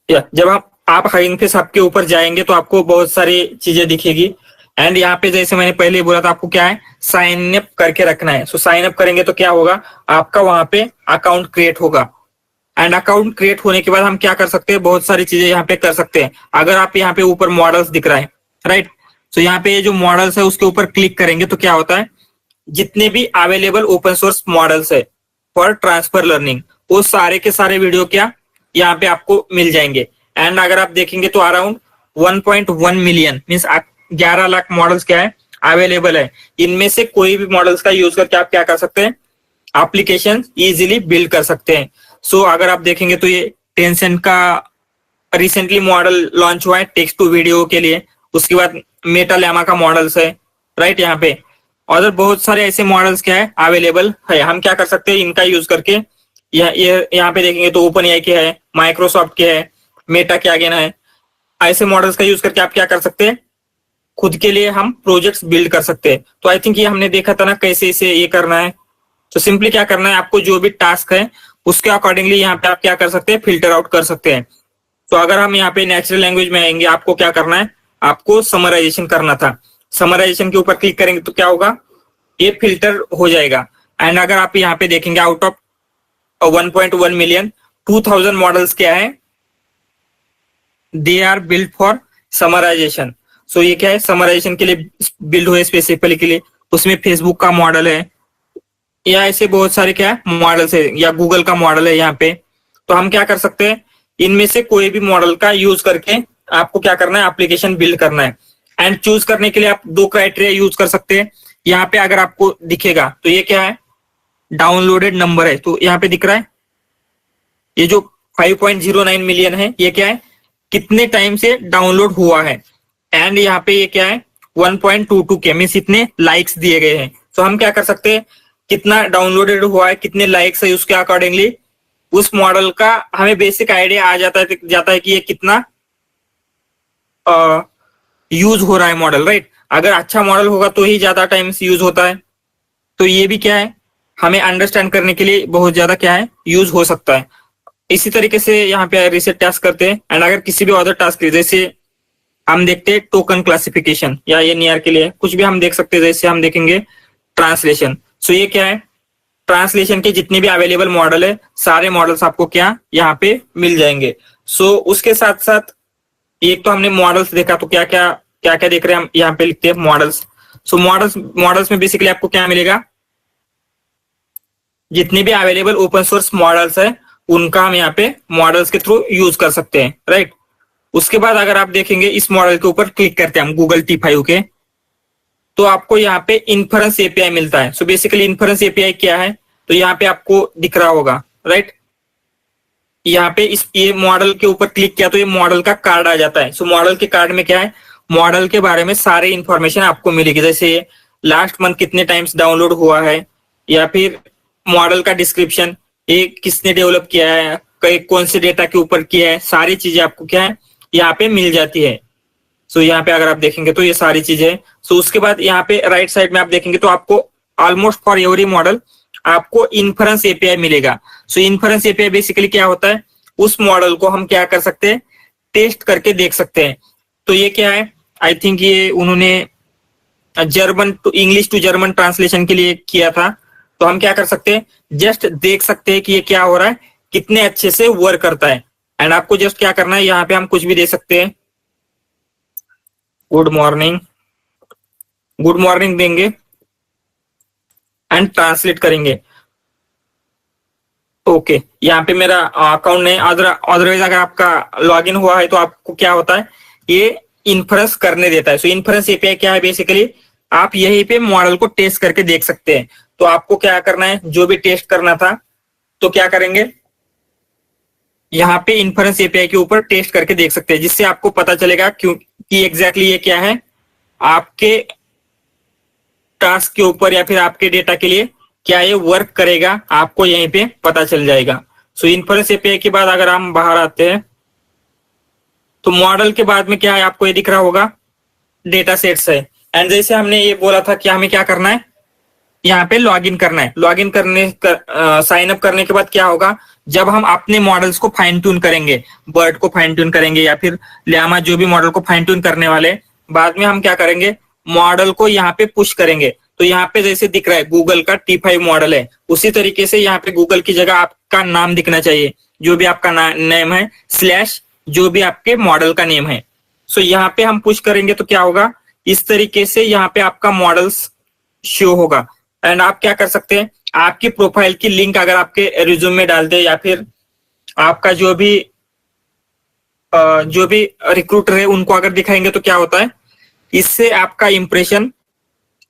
जब आप हगिंग फेस हब के ऊपर जाएंगे तो आपको बहुत सारी चीजें दिखेगी। एंड यहाँ पे जैसे मैंने पहले बोला था, आपको क्या है, साइन अप करके रखना है। सो साइन अप करेंगे तो क्या होगा, आपका वहां पे अकाउंट क्रिएट होगा। एंड अकाउंट क्रिएट होने के बाद हम क्या कर सकते हैं, बहुत सारी चीजें यहाँ पे कर सकते हैं। अगर आप यहाँ पे ऊपर मॉडल्स दिख रहा है, राइट, तो यहाँ पे जो मॉडल्स है उसके ऊपर क्लिक करेंगे तो क्या होता है, जितने भी अवेलेबल ओपन सोर्स मॉडल्स है फॉर ट्रांसफर लर्निंग, वो सारे के सारे वीडियो क्या यहाँ पे आपको मिल जाएंगे। एंड अगर आप देखेंगे तो around 1.1 million means 11 lakh models क्या है अवेलेबल है। इनमें से कोई भी मॉडल्स का यूज करके आप क्या कर सकते हैं, एप्लीकेशन इजीली बिल्ड कर सकते हैं। सो अगर आप देखेंगे तो ये टेंसेंट का रिसेंटली मॉडल लॉन्च हुआ है टेक्स्ट टू वीडियो के लिए, उसके बाद मेटा लैमा का मॉडल्स है, राइट। यहाँ पे और बहुत सारे ऐसे मॉडल्स क्या है अवेलेबल है। हम क्या कर सकते हैं इनका यूज करके, यहाँ पे देखेंगे तो ओपन एआई के है, माइक्रोसॉफ्ट के है, मेटा के आगे ना है, ऐसे मॉडल्स का यूज करके आप क्या कर सकते हैं, खुद के लिए हम प्रोजेक्ट्स बिल्ड कर सकते हैं। तो आई थिंक ये हमने देखा था ना कैसे इसे ये करना है। तो सिंपली क्या करना है, आपको जो भी टास्क है उसके अकॉर्डिंगली यहाँ पे आप क्या कर सकते हैं, फिल्टर आउट कर सकते हैं। तो अगर हम यहाँ पे नेचुरल लैंग्वेज में आएंगे, आपको क्या करना है, आपको समराइजेशन करना था। समराइजेशन के ऊपर क्लिक करेंगे तो क्या होगा, ये फिल्टर हो जाएगा। एंड अगर आप यहाँ पे देखेंगे आउट ऑफ 1.1 मिलियन 2000 मॉडल्स क्या है, they are build for summarisation. So ये क्या है, समराइजेशन के लिए बिल्ड हुए स्पेसिफिकली के लिए। उसमें फेसबुक का मॉडल है या ऐसे बहुत सारे क्या है मॉडल्स है, या गूगल का मॉडल है यहाँ पे। तो हम क्या कर सकते हैं, इनमें से कोई भी मॉडल का यूज करके आपको क्या करना है, एप्लीकेशन बिल्ड करना है। एंड चूज करने के लिए आप दो क्राइटेरिया यूज कर सकते हैं। यहाँ पे अगर आपको दिखेगा तो ये क्या है, डाउनलोडेड नंबर है। तो यहाँ पे दिख रहा है ये जो 5.09 मिलियन है, ये क्या है, कितने टाइम से डाउनलोड हुआ है। एंड यहाँ पे ये क्या है 1.22 के मीन्स इतने लाइक्स दिए गए हैं। तो हम क्या कर सकते हैं, कितना डाउनलोडेड हुआ है, कितने लाइक्स है, उसके अकॉर्डिंगली उस मॉडल का हमें बेसिक आइडिया आ जाता है कि ये कितना यूज हो रहा है मॉडल, राइट। अगर अच्छा मॉडल होगा तो ही ज्यादा टाइम से यूज होता है। तो ये भी क्या है, हमें अंडरस्टैंड करने के लिए बहुत ज्यादा क्या है यूज हो सकता है। इसी तरीके से यहाँ पे रिसेट टास्क करते हैं। एंड अगर किसी भी अदर टास्क जैसे हम देखते हैं टोकन क्लासिफिकेशन या ये नियर के लिए कुछ भी हम देख सकते हैं, जैसे हम देखेंगे ट्रांसलेशन। सो ये क्या है, ट्रांसलेशन के जितने भी अवेलेबल मॉडल है सारे मॉडल्स आपको क्या यहाँ पे मिल जाएंगे। सो उसके साथ साथ एक तो हमने मॉडल्स देखा, तो क्या क्या देख रहे हैं हम यहाँ पे लिखते हैं मॉडल्स। सो मॉडल्स में बेसिकली आपको क्या मिलेगा, जितने भी अवेलेबल ओपन सोर्स मॉडल्स है उनका हम यहाँ पे मॉडल्स के थ्रू यूज कर सकते हैं, राइट। उसके बाद अगर आप देखेंगे इस मॉडल के ऊपर क्लिक करते हैं हम गूगल T5 के, तो आपको यहाँ पे इन्फरेंस एपीआई मिलता है। सो बेसिकली इन्फरेंस एपीआई क्या है, तो यहाँ पे आपको दिख रहा होगा, राइट। यहाँ पे ये मॉडल के ऊपर क्लिक किया तो ये मॉडल का कार्ड आ जाता है। सो मॉडल के कार्ड में क्या है, मॉडल के बारे में सारे इंफॉर्मेशन आपको मिलेगी, जैसे लास्ट मंथ कितने टाइम्स डाउनलोड हुआ है, या फिर मॉडल का डिस्क्रिप्शन, ये किसने डेवलप किया है, कौन से डेटा के ऊपर किया है, सारी चीजें आपको क्या है यहाँ पे मिल जाती है। सो यहाँ पे अगर आप देखेंगे तो ये सारी चीजें। सो उसके बाद यहाँ पे राइट साइड में आप देखेंगे तो आपको ऑलमोस्ट फॉर एवरी मॉडल आपको इन्फरेंस एपीआई मिलेगा। सो इन्फरेंस एपीआई बेसिकली क्या होता है, उस मॉडल को हम क्या कर सकते हैं, टेस्ट करके देख सकते हैं। तो ये क्या है, आई थिंक ये उन्होंने German to English to German translation के लिए किया था। तो हम क्या कर सकते हैं, जस्ट देख सकते हैं कि ये क्या हो रहा है, कितने अच्छे से वर्क करता है। एंड आपको जस्ट क्या करना है, यहाँ पे हम कुछ भी दे सकते हैं, गुड मॉर्निंग देंगे एंड ट्रांसलेट करेंगे। ओके यहाँ पे मेरा अकाउंट नहीं, अदरवाइज अगर आपका लॉगिन हुआ है तो आपको क्या होता है, ये इन्फरेंस करने देता है। सो इन्फरेंस एपीआई क्या है, बेसिकली आप यहीं पे मॉडल को टेस्ट करके देख सकते हैं। तो आपको क्या करना है, जो भी टेस्ट करना था तो क्या करेंगे, यहाँ पे इन्फरेंस एपीआई के ऊपर टेस्ट करके देख सकते हैं, जिससे आपको पता चलेगा कि एग्जैक्टली ये क्या है, आपके टास्क के ऊपर या फिर आपके डेटा के लिए क्या ये वर्क करेगा, आपको यहीं पे पता चल जाएगा। सो इन्फरेंस एपीआई के बाद अगर हम बाहर आते हैं तो मॉडल के बाद में क्या है, आपको ये दिख रहा होगा डेटा सेट्स है। एंड जैसे हमने ये बोला था कि हमें क्या करना है, यहाँ पे लॉगिन करना है। लॉगिन करने साइन अप करने के बाद क्या होगा, जब हम अपने मॉडल्स को फाइन ट्यून करेंगे, बर्ड को फाइन ट्यून करेंगे या फिर ल्यामा, जो भी मॉडल को फाइन ट्यून करने वाले, बाद में हम क्या करेंगे, मॉडल को यहाँ पे पुश करेंगे। तो यहाँ पे जैसे दिख रहा है गूगल का T5 मॉडल है, उसी तरीके से यहाँ पे गूगल की जगह आपका नाम दिखना चाहिए, जो भी आपका नेम है स्लैश जो भी आपके मॉडल का नेम है। सो यहाँ पे हम पुश करेंगे तो क्या होगा, इस तरीके से यहाँ पे आपका मॉडल्स शो होगा। एंड आप क्या कर सकते हैं, आपकी प्रोफाइल की लिंक अगर आपके रिज्यूम में डाल दे या फिर आपका जो भी रिक्रूटर है उनको अगर दिखाएंगे तो क्या होता है, इससे आपका इंप्रेशन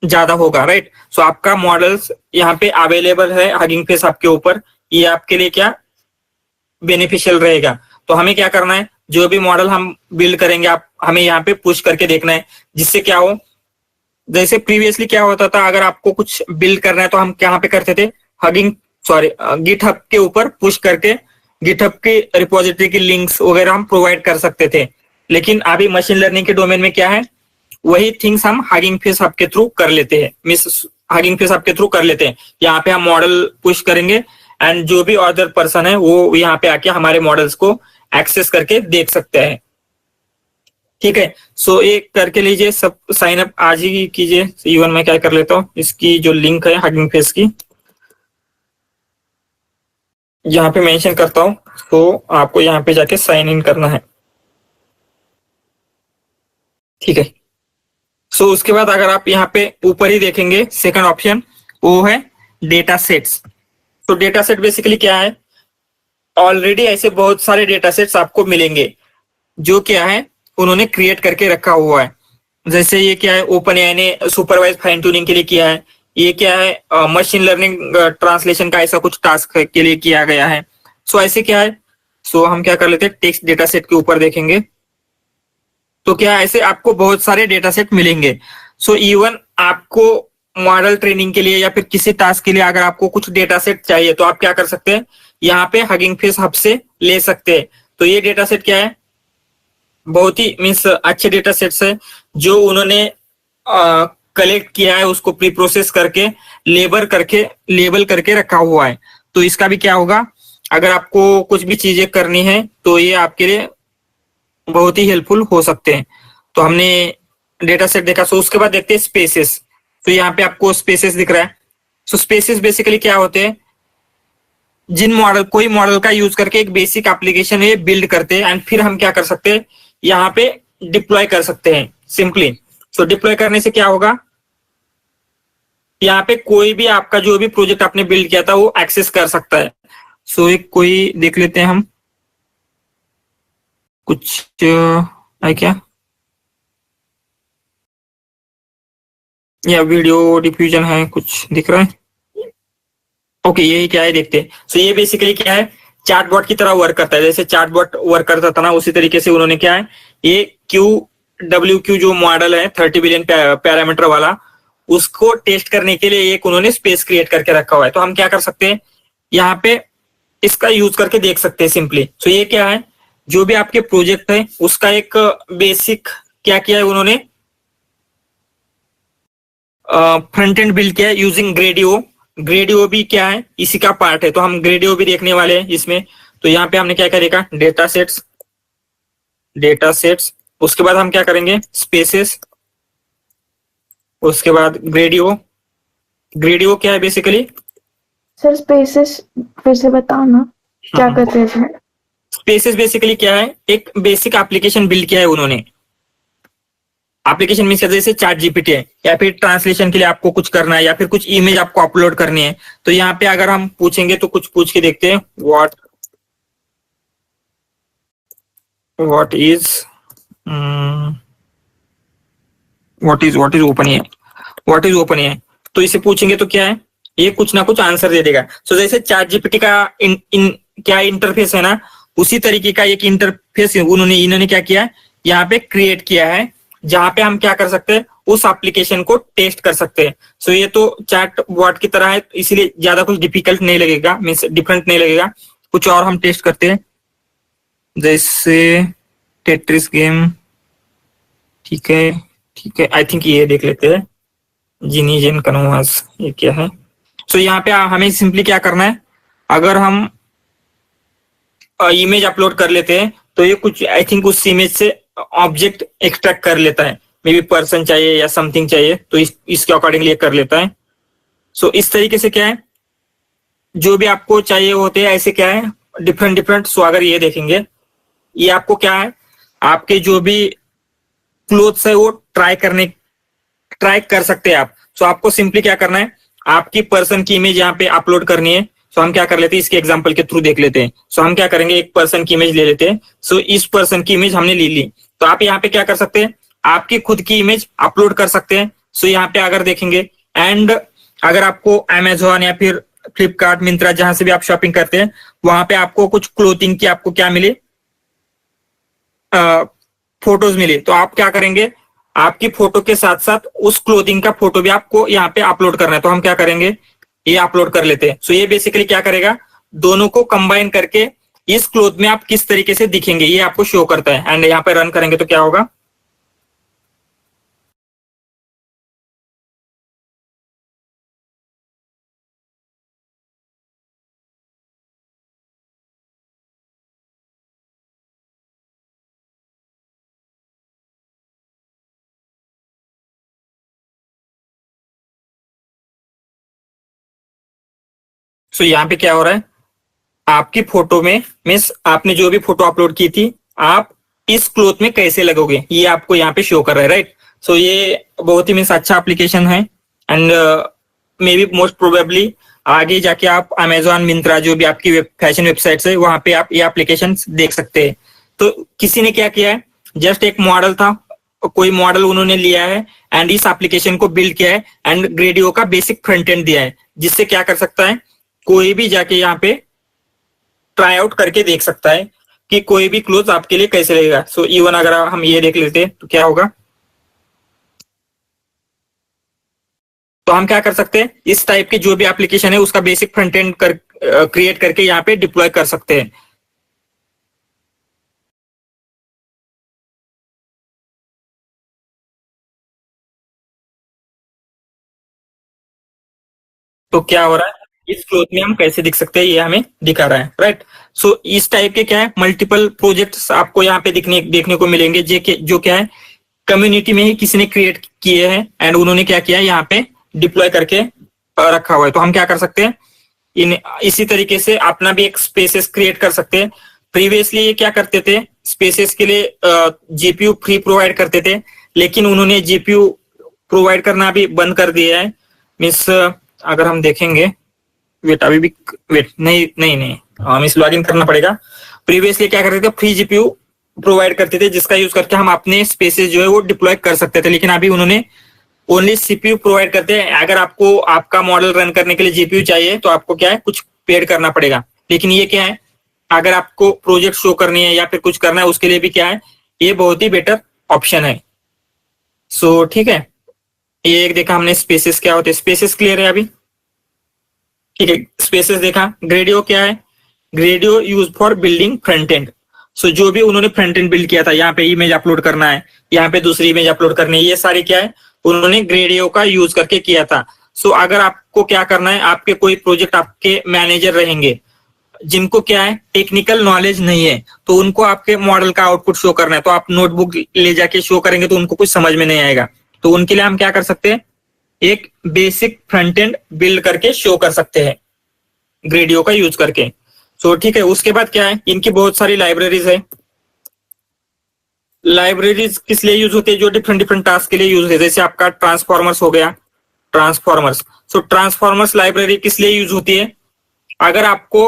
ज्यादा होगा, राइट। सो आपका मॉडल्स यहाँ पे अवेलेबल है हगिंग फेस आपके ऊपर, ये आपके लिए क्या बेनिफिशियल रहेगा। तो हमें क्या करना है, जो भी मॉडल हम बिल्ड करेंगे आप हमें यहाँ पे पुश करके देखना है, जिससे क्या हो, जैसे प्रीवियसली क्या होता था, अगर आपको कुछ बिल्ड करना है तो हम क्या पे करते थे, गिटहब के ऊपर पुश करके गिटहब के रिपोजिटरी की लिंक्स वगैरह हम प्रोवाइड कर सकते थे। लेकिन अभी मशीन लर्निंग के डोमेन में क्या है, वही थिंग्स हम हगिंग फेस हब के थ्रू कर लेते हैं, हगिंग फेस हब के थ्रू कर लेते हैं। यहाँ पे हम मॉडल पुश करेंगे एंड जो भी अदर पर्सन है वो यहाँ पे आके हमारे मॉडल्स को एक्सेस करके देख सकते हैं। ठीक है, सो ये करके लीजिए, सब साइन अप आज ही कीजिए। इवन मैं क्या कर लेता हूँ, इसकी जो लिंक है हगिंग फेस की यहाँ पे मेंशन करता हूँ, तो आपको यहाँ पे जाके साइन इन करना है। ठीक है, सो उसके बाद अगर आप यहाँ पे ऊपर ही देखेंगे सेकंड ऑप्शन, वो है डेटा सेट्स। तो डेटा सेट बेसिकली क्या है, ऑलरेडी ऐसे बहुत सारे डेटा सेट्स आपको मिलेंगे जो क्या है उन्होंने क्रिएट करके रखा हुआ है। जैसे ये क्या है, ओपन एआई ने सुपरवाइज फाइन ट्यूनिंग के लिए किया है, ये क्या है मशीन लर्निंग ट्रांसलेशन का ऐसा कुछ टास्क के लिए किया गया है। सो ऐसे क्या है, सो हम क्या कर लेते हैं, टेक्स्ट डेटा सेट के ऊपर देखेंगे तो क्या ऐसे आपको बहुत सारे डेटा सेट मिलेंगे। सो इवन आपको मॉडल ट्रेनिंग के लिए या फिर किसी टास्क के लिए अगर आपको कुछ डेटा सेट चाहिए तो आप क्या कर सकते हैं, यहाँ पे हगिंग फेस हब से ले सकते हैं। तो ये डेटा सेट क्या है, बहुत ही मीन्स अच्छे डेटा सेट्स है जो उन्होंने कलेक्ट किया है, उसको प्री प्रोसेस करके लेबल करके रखा हुआ है। तो इसका भी क्या होगा, अगर आपको कुछ भी चीजें करनी है तो ये आपके लिए बहुत ही हेल्पफुल हो सकते हैं। तो हमने डेटा सेट देखा। सो उसके बाद देखते हैं स्पेसेस। तो यहाँ पे आपको स्पेसेस दिख रहा है। सो स्पेसेस बेसिकली क्या होते हैं, कोई मॉडल का यूज करके एक बेसिक एप्लीकेशन ये बिल्ड करते हैं एंड फिर हम क्या कर सकते हैं, यहाँ पे डिप्लॉय कर सकते हैं सिंपली। सो डिप्लॉय करने से क्या होगा, यहाँ पे कोई भी आपका जो भी प्रोजेक्ट आपने बिल्ड किया था वो एक्सेस कर सकता है। सो एक कोई देख लेते हैं हम, कुछ है क्या, या वीडियो डिफ्यूजन है, कुछ दिख रहा है। ओके, यही क्या है देखते हैं। सो ये बेसिकली क्या है, चैटबॉट की तरह वर्क करता है। जैसे चैटबॉट वर्क करता था ना, उसी तरीके से उन्होंने क्या है, ये QWQ जो मॉडल है 30 बिलियन पैरामीटर वाला, उसको टेस्ट करने के लिए एक उन्होंने स्पेस क्रिएट करके रखा हुआ है। तो हम क्या कर सकते हैं, यहाँ पे इसका यूज करके देख सकते हैं सिंपली। सो ये क्या है, जो भी आपके प्रोजेक्ट है उसका एक बेसिक क्या किया है उन्होंने, फ्रंट एंड बिल्ड किया है यूजिंग ग्रेडियो भी क्या है, इसी का पार्ट है। तो हम ग्रेडियो भी देखने वाले हैं इसमें। तो यहाँ पे हमने क्या करेगा, डेटा सेट्स, उसके बाद हम क्या करेंगे, स्पेसेस, उसके बाद ग्रेडियो क्या है बेसिकली। सर स्पेसेस फिर से बताओ ना, क्या करते हैं इसमें? स्पेसेस बेसिकली क्या है, एक बेसिक एप्लीकेशन बिल्ड किया है उन्होंने। एप्लीकेशन मीन्स जैसे चैट जीपीटी है, या फिर ट्रांसलेशन के लिए आपको कुछ करना है, या फिर कुछ इमेज आपको अपलोड करनी है। तो यहाँ पे अगर हम पूछेंगे तो कुछ पूछ के देखते हैं, व्हाट इज ओपन एआई। तो इसे पूछेंगे तो क्या है, ये कुछ ना कुछ आंसर दे देगा। सो जैसे चैट जीपीटी का क्या इंटरफेस है ना, उसी तरीके का एक इंटरफेस इन्होंने क्या किया है, यहाँ पे क्रिएट किया है, जहां पे हम क्या कर सकते हैं, उस एप्लीकेशन को टेस्ट कर सकते हैं। सो ये तो चैट बॉट की तरह है, इसीलिए ज्यादा कुछ डिफिकल्ट नहीं लगेगा, मीन्स डिफरेंट नहीं लगेगा। कुछ और हम टेस्ट करते हैं, जैसे टेट्रिस गेम। ठीक है, आई थिंक ये देख लेते हैं, जिनीजन कनवास, ये क्या है। सो यहाँ पे हमें सिंपली क्या करना है, अगर हम इमेज अपलोड कर लेते हैं तो ये कुछ आई थिंक उस इमेज से ऑब्जेक्ट एक्सट्रैक्ट कर लेता है, मे बी पर्सन चाहिए या समथिंग चाहिए, तो इसके अकॉर्डिंगली ये कर लेता है। सो इस तरीके से क्या है, जो भी आपको चाहिए होते हैं ऐसे क्या है डिफरेंट। सो अगर ये देखेंगे, ये आपको क्या है, आपके जो भी क्लोथ्स है वो ट्राई कर सकते हैं आप। सो आपको सिंपली क्या करना है, आपकी पर्सन की इमेज यहाँ पे अपलोड करनी है। सो हम क्या कर लेते हैं, इसके एग्जांपल के थ्रू देख लेते हैं। सो हम क्या करेंगे, एक पर्सन की इमेज ले लेते हैं। सो इस पर्सन की इमेज हमने ले ली, तो आप यहाँ पे क्या कर सकते हैं, आपकी खुद की इमेज अपलोड कर सकते हैं। सो यहाँ पे अगर देखेंगे, एंड अगर आपको अमेजोन या फिर फ्लिपकार्ट, मिंत्रा, जहां से भी आप शॉपिंग करते हैं, वहां पे आपको कुछ क्लोथिंग की आपको क्या मिले, फोटोज मिली, तो आप क्या करेंगे, आपकी फोटो के साथ साथ उस क्लोथिंग का फोटो भी आपको यहाँ पे अपलोड करना है। तो हम क्या करेंगे, ये अपलोड कर लेते हैं। सो ये बेसिकली क्या करेगा, दोनों को कंबाइन करके इस क्लोथ में आप किस तरीके से दिखेंगे ये आपको शो करता है। एंड यहाँ पे रन करेंगे तो क्या होगा, सो यहाँ पे क्या हो रहा है, आपकी फोटो में मीन्स आपने जो भी फोटो अपलोड की थी, आप इस क्लोथ में कैसे लगोगे ये आपको यहाँ पे शो कर रहा है, राइट। सो ये बहुत ही मीन्स अच्छा एप्लीकेशन है। And may be most probably आगे जाके आप अमेजोन, मिंत्रा, जो भी आपकी फैशन वेबसाइट है वहां पे आप ये एप्लीकेशन देख सकते हैं। तो किसी ने क्या किया है, जस्ट एक मॉडल था, कोई मॉडल उन्होंने लिया है एंड इस एप्लीकेशन को बिल्ड किया है एंड ग्रेडियो का बेसिक फ्रंट एंड दिया है, जिससे क्या कर सकता है, कोई भी जाके यहाँ पे ट्राई आउट करके देख सकता है कि कोई भी क्लोथ आपके लिए कैसे लगेगा। सो इवन अगर हम ये देख लेते हैं तो क्या होगा, तो हम क्या कर सकते हैं, इस टाइप की जो भी एप्लीकेशन है उसका बेसिक फ्रंट एंड क्रिएट करके यहाँ पे डिप्लॉय कर सकते हैं। तो क्या हो रहा है, इस क्लोथ में हम कैसे दिख सकते हैं ये हमें दिखा रहा है, राइट। सो इस टाइप के क्या है, मल्टीपल प्रोजेक्ट्स आपको यहाँ पे देखने को मिलेंगे, जो क्या है, कम्युनिटी में ही किसी ने क्रिएट किए हैं एंड उन्होंने क्या किया है, यहाँ पे डिप्लॉय करके रखा हुआ है। तो हम क्या कर सकते हैं, इसी तरीके से अपना भी एक स्पेसेस क्रिएट कर सकते हैं। प्रीवियसली ये क्या करते थे, स्पेसेस के लिए जीपीयू फ्री प्रोवाइड करते थे, लेकिन उन्होंने जीपीयू प्रोवाइड करना भी बंद कर दिया है। मीन्स अगर हम देखेंगे, वेट अभी भी वेट नहीं हमें इस लॉगिन करना पड़ेगा। प्रीवियसली क्या करते थे, फ्री जीपीयू प्रोवाइड करते थे जिसका यूज करके हम अपने स्पेसेस जो है वो डिप्लॉय कर सकते थे, लेकिन अभी उन्होंने ओनली सीपीयू प्रोवाइड करते हैं। अगर आपको आपका मॉडल रन करने के लिए जीपीयू चाहिए तो आपको क्या है, कुछ पेड करना पड़ेगा। लेकिन ये क्या है, अगर आपको प्रोजेक्ट शो करनी है या फिर कुछ करना है उसके लिए भी क्या है, ये बहुत ही बेटर ऑप्शन है। सो ठीक है, ये एक देखा हमने स्पेसेस क्या होते हैं, स्पेसेस क्लियर है अभी, ठीक है। स्पेसेस देखा, ग्रेडियो क्या है, Gradio use for building front end. So जो भी उन्होंने फ्रंट एंड बिल्ड किया था, यहाँ पे इमेज अपलोड करना है, यहाँ पे दूसरी इमेज अपलोड करनी है, ये सारी क्या है, उन्होंने ग्रेडियो का यूज करके किया था। सो अगर आपको क्या करना है, आपके कोई प्रोजेक्ट आपके मैनेजर रहेंगे जिनको क्या है, टेक्निकल नॉलेज नहीं है, तो उनको आपके मॉडल का आउटपुट शो करना है, तो आप नोटबुक ले जाके शो करेंगे तो उनको कुछ समझ में नहीं आएगा। तो उनके लिए हम क्या कर सकते हैं, एक बेसिक फ्रंट एंड बिल्ड करके शो कर सकते हैं ग्रेडियो का यूज करके। सो ठीक है, उसके बाद क्या है, इनकी बहुत सारी लाइब्रेरीज है। लाइब्रेरीज किस लिए यूज होती है, जो डिफरेंट डिफरेंट टास्क के लिए यूज होते हैं, जैसे आपका ट्रांसफॉर्मर्स हो गया, ट्रांसफॉर्मर्स। सो ट्रांसफॉर्मर्स लाइब्रेरी किस लिए यूज होती है, अगर आपको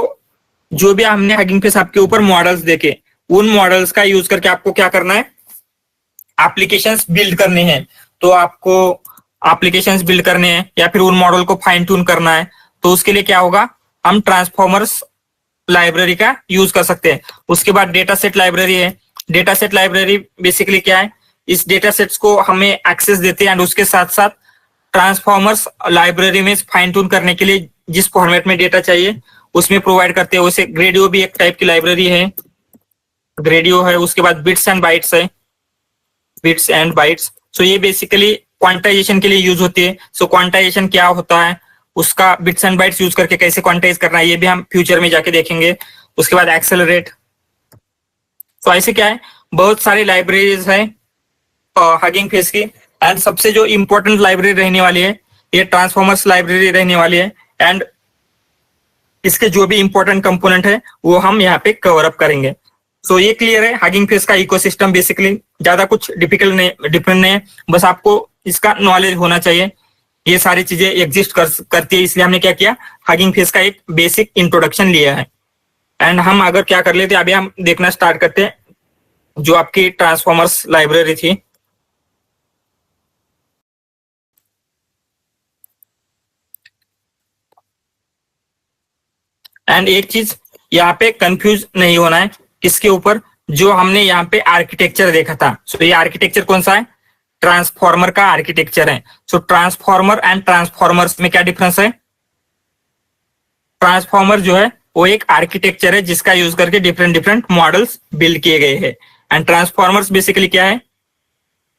जो भी हमने हगिंग फेस आपके ऊपर मॉडल्स देखे, उन मॉडल्स का यूज करके आपको क्या करना है, एप्लीकेशंस बिल्ड करने हैं। तो आपको एप्लीकेशंस बिल्ड करने हैं या फिर उन मॉडल को फाइन ट्यून करना है, तो उसके लिए क्या होगा, हम ट्रांसफॉर्मर्स लाइब्रेरी का यूज कर सकते हैं। उसके बाद डेटा सेट लाइब्रेरी है। डेटा सेट लाइब्रेरी बेसिकली क्या है, इस डेटा सेट्स को हमें एक्सेस देते हैं एंड उसके साथ साथ ट्रांसफॉर्मर्स लाइब्रेरी में फाइन ट्यून करने के लिए जिस फॉर्मेट में डेटा चाहिए उसमें प्रोवाइड करते हैं। वैसे ग्रेडियो भी एक टाइप की लाइब्रेरी है, ग्रेडियो है। उसके बाद बिट्स एंड बाइट्स है, बिट्स एंड बाइट्स। सो ये बेसिकली क्वांटाइजेशन के लिए यूज होती है। सो क्वांटाइजेशन क्या होता है, उसका बिट्स एंड बाइट्स यूज करके कैसे क्वांटाइज करना है, ये भी हम फ्यूचर में जाके देखेंगे। उसके बाद एक्सेलरेट। तो ऐसे क्या है, बहुत सारी लाइब्रेरीज है हगिंग फेस की, एंड सबसे जो इंपॉर्टेंट लाइब्रेरी रहने वाली है ये ट्रांसफॉर्मर्स लाइब्रेरी रहने वाली है। एंड इसके जो भी इंपॉर्टेंट कंपोनेंट है वो हम यहाँ पे कवर अप करेंगे। सो ये क्लियर है, हगिंग फेस का इकोसिस्टम बेसिकली ज्यादा कुछ डिफिकल्ट नहीं, डिफरेंट नहीं है, बस आपको इसका नॉलेज होना चाहिए। ये सारी चीजें एग्जिस्ट करती है, इसलिए हमने क्या किया, हगिंग फेस का एक बेसिक इंट्रोडक्शन लिया है। एंड हम अगर क्या कर लेते हैं, अभी हम देखना स्टार्ट करते हैं जो आपकी ट्रांसफॉर्मर्स लाइब्रेरी थी। एंड एक चीज यहाँ पे कंफ्यूज नहीं होना है, किसके ऊपर, जो हमने यहाँ पे आर्किटेक्चर देखा था, सो ये आर्किटेक्चर कौन सा है? ट्रांसफॉर्मर का आर्किटेक्चर है। सो ट्रांसफॉर्मर एंड ट्रांसफॉर्मर्स में क्या डिफरेंस है? ट्रांसफॉर्मर जो है वो एक आर्किटेक्चर है जिसका यूज करके डिफरेंट डिफरेंट मॉडल्स बिल्ड किए गए हैं। एंड ट्रांसफॉर्मर्स बेसिकली क्या है?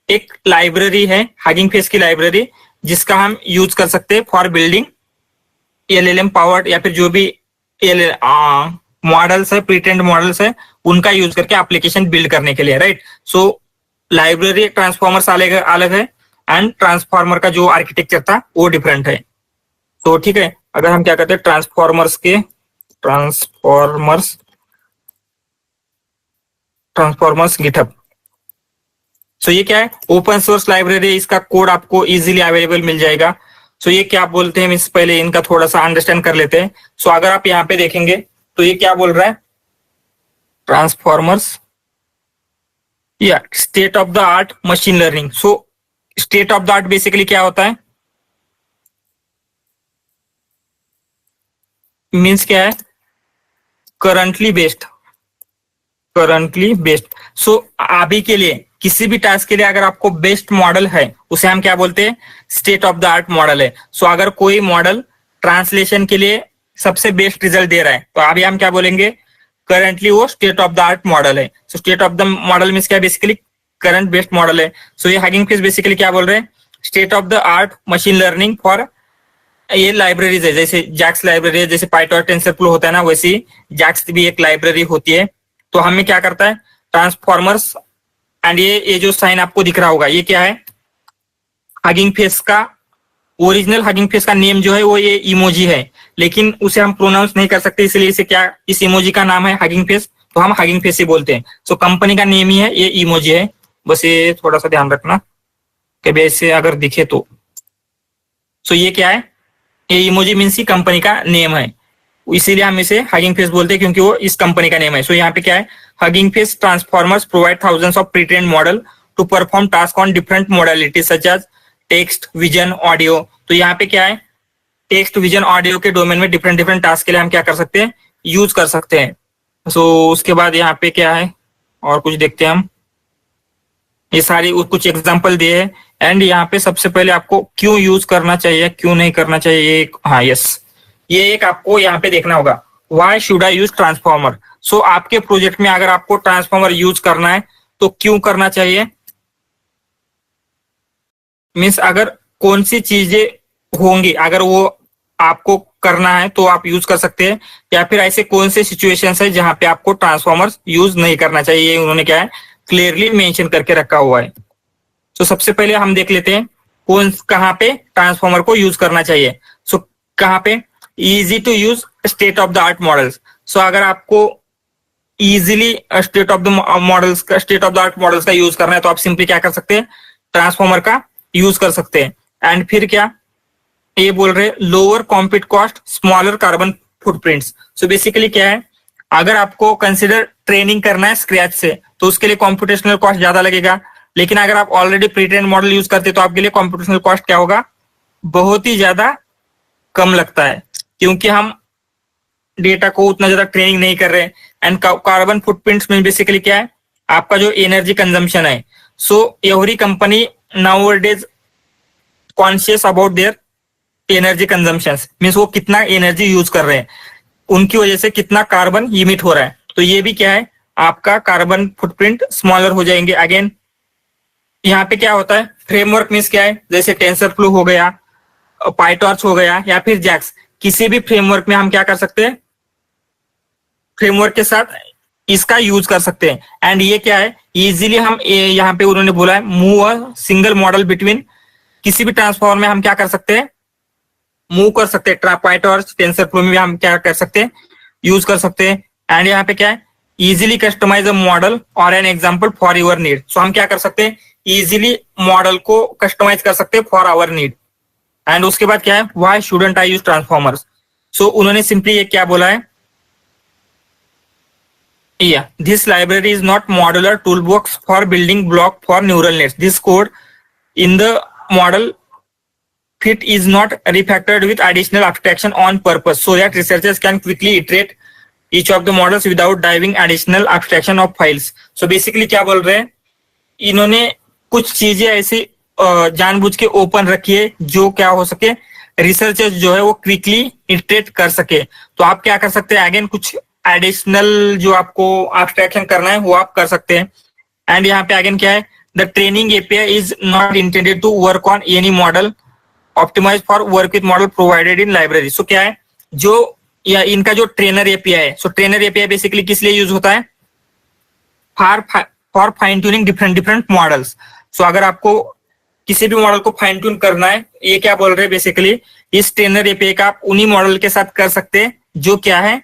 एक लाइब्रेरी है, हगिंग फेस की लाइब्रेरी, जिसका हम यूज कर सकते हैं फॉर बिल्डिंग LLM पावर्ड या फिर जो भी मॉडल्स है, प्रीट्रेंड मॉडल्स है, उनका यूज करके एप्लीकेशन बिल्ड करने के लिए, राइट। सो लाइब्रेरी ट्रांसफॉर्मर्स अलग है एंड ट्रांसफॉर्मर का जो आर्किटेक्चर था वो डिफरेंट है। तो ठीक है, अगर हम क्या करते हैं ट्रांसफॉर्मर्स गिटहब। सो ये क्या है? ओपन सोर्स लाइब्रेरी, इसका कोड आपको इजीली अवेलेबल मिल जाएगा। सो ये क्या बोलते हैं, मीन्स पहले इनका थोड़ा सा अंडरस्टैंड कर लेते हैं। सो अगर आप यहाँ पे देखेंगे तो ये क्या बोल रहा है? ट्रांसफॉर्मर्स या state of the art machine learning. So state of the art basically क्या होता है? मीन्स क्या है? Currently based. सो अभी के लिए किसी भी टास्क के लिए अगर आपको बेस्ट मॉडल है उसे हम क्या बोलते हैं? State of the art model है। सो अगर कोई मॉडल ट्रांसलेशन के लिए सबसे बेस्ट रिजल्ट दे रहा है तो अभी हम क्या बोलेंगे? करंटली वो state of the art model है। So state of the model means क्या? बेसिकली करंट बेस्ट मॉडल है। सो ये हगिंग फेस बेसिकली क्या बोल रहे हैं? State of the art machine learning for ये लाइब्रेरीज है, जैसे जैक्स लाइब्रेरी है, जैसे पाइटॉर्च टेंसरफ्लो होता है ना, वैसी जैक्स भी एक लाइब्रेरी होती है। तो हमें क्या करता है? ट्रांसफॉर्मर्स एंड ये जो साइन आपको दिख रहा होगा ये क्या है? हगिंग फेस का ओरिजिनल हगिंग फेस का नेम जो है वो ये इमोजी है, लेकिन उसे हम प्रोनाउंस नहीं कर सकते, इसलिए इसे क्या, इस इमोजी का नाम है हगिंग फेस, तो हम हगिंग फेस ही बोलते हैं। सो कंपनी का नेम ही है, ये इमोजी है, बस ये थोड़ा सा ध्यान रखना कभी ऐसे अगर दिखे तो। सो ये क्या है? ये इमोजी मीन्स ही कंपनी का नेम है, इसीलिए हम इसे हगिंग फेस बोलते हैं क्योंकि वो इस कंपनी का नेम है। सो यहाँ पे क्या है? Hugging face transformers provide thousands of pretrained model to perform task on different modalities such as text, vision, audio. तो यहाँ पे क्या है? टेक्स्ट, विजन, ऑडियो के डोमेन में डिफरेंट डिफरेंट टास्क के लिए हम क्या कर सकते हैं? यूज कर सकते हैं। सो उसके बाद यहाँ पे क्या है और कुछ देखते हैं हम। ये सारी कुछ एग्जांपल दिए हैं एंड यहाँ पे सबसे पहले आपको क्यों यूज करना चाहिए, क्यों नहीं करना चाहिए, हाँ यस, ये एक आपको यहाँ पे देखना होगा। Why should I use transformer? So आपके प्रोजेक्ट में अगर आपको ट्रांसफॉर्मर यूज करना है तो क्यों करना चाहिए? मीन्स अगर कौन सी चीजें होंगी अगर वो आपको करना है तो आप यूज कर सकते हैं, या फिर ऐसे कौन से सिचुएशंस है जहां पे आपको ट्रांसफॉर्मर यूज नहीं करना चाहिए, ये उन्होंने क्या है क्लियरली मेंशन करके रखा हुआ है। तो सबसे पहले हम देख लेते हैं कहाँ पे ट्रांसफॉर्मर को यूज करना चाहिए। सो कहाँ पे? Easy to use state of the art models. So अगर आपको easily state of the art models का यूज करना है तो आप सिंपली क्या कर सकते हैं? ट्रांसफॉर्मर का यूज कर सकते हैं। एंड फिर क्या ये बोल रहे हैं? Lower compete cost, smaller carbon footprints. So basically क्या है? अगर आपको कंसिडर ट्रेनिंग करना है स्क्रैच से तो उसके लिए कॉम्पिटेशनल कॉस्ट ज्यादा लगेगा, लेकिन अगर आप already pre train model use करते तो आपके लिए कॉम्पिटेशनल कॉस्ट क्या होगा? बहुत ही ज्यादा कम लगता है, क्योंकि हम डेटा को उतना ज्यादा ट्रेनिंग नहीं कर रहे। एंड कार्बन फुटप्रिंट्स में बेसिकली क्या है? आपका जो एनर्जी कंजम्पशन है। So every company nowadays conscious about their energy consumption, means वो कितना एनर्जी यूज कर रहे हैं, उनकी वजह से कितना कार्बन इमिट हो रहा है। तो ये भी क्या है? आपका कार्बन फुटप्रिंट स्मॉलर हो जाएंगे। अगेन यहाँ पे क्या होता है? फ्रेमवर्क मीन्स क्या है? जैसे टेंसरफ्लो हो गया, पाइटॉर्च हो गया, या फिर जैक्स, किसी भी फ्रेमवर्क में हम क्या कर सकते हैं? फ्रेमवर्क के साथ इसका यूज कर सकते हैं। एंड ये क्या है? इजीली हम यहाँ पे उन्होंने बोला है move a single model between, किसी भी ट्रांसफॉर्मर में हम क्या कर सकते हैं? मूव कर सकते हैं। पाइटॉर्च, टेंसरफ्लो में भी हम क्या कर सकते हैं? यूज कर सकते हैं। एंड यहाँ पे क्या है? इजीली कस्टमाइज अ मॉडल और an example for your need. So हम क्या कर सकते हैं? इजीली मॉडल को कस्टमाइज कर सकते हैं फॉर आवर नीड। एंड उसके बाद क्या है? Why shouldn't I use transformers? So उन्होंने सिंपली ये क्या बोला है? Yeah, this library is not modular toolbox for building block for neural nets. This code in the model fit is not refactored with additional abstraction on purpose so that researchers can quickly iterate each of the models without driving additional abstraction of files. So basically क्या बोल रहे हैं, इन्होंने कुछ चीजें ऐसी जानबूझ के ओपन रखी है जो क्या हो सके, रिसर्चर्स जो है वो क्विकली इंटरेक्ट कर सके. तो आप क्या कर सकते हैं, अगेन कुछ एडिशनल जो आपको एब्स्ट्रैक्शन करना है वो आप कर सकते हैं. एंड यहाँ पे अगेन क्या है, the training API is not intended to work on any model optimise for work with model provided in library. So क्या है, जो या इनका जो ट्रेनर एपीआई है, सो ट्रेनर एपीआई बेसिकली किस लिए यूज होता है, for fine tuning different models. So अगर आपको किसी भी मॉडल को फाइन ट्यून करना है, ये क्या बोल रहे हैं बेसिकली, इस ट्रेनर एपीआई का आप उन्हीं मॉडल के साथ कर सकते हैं जो क्या है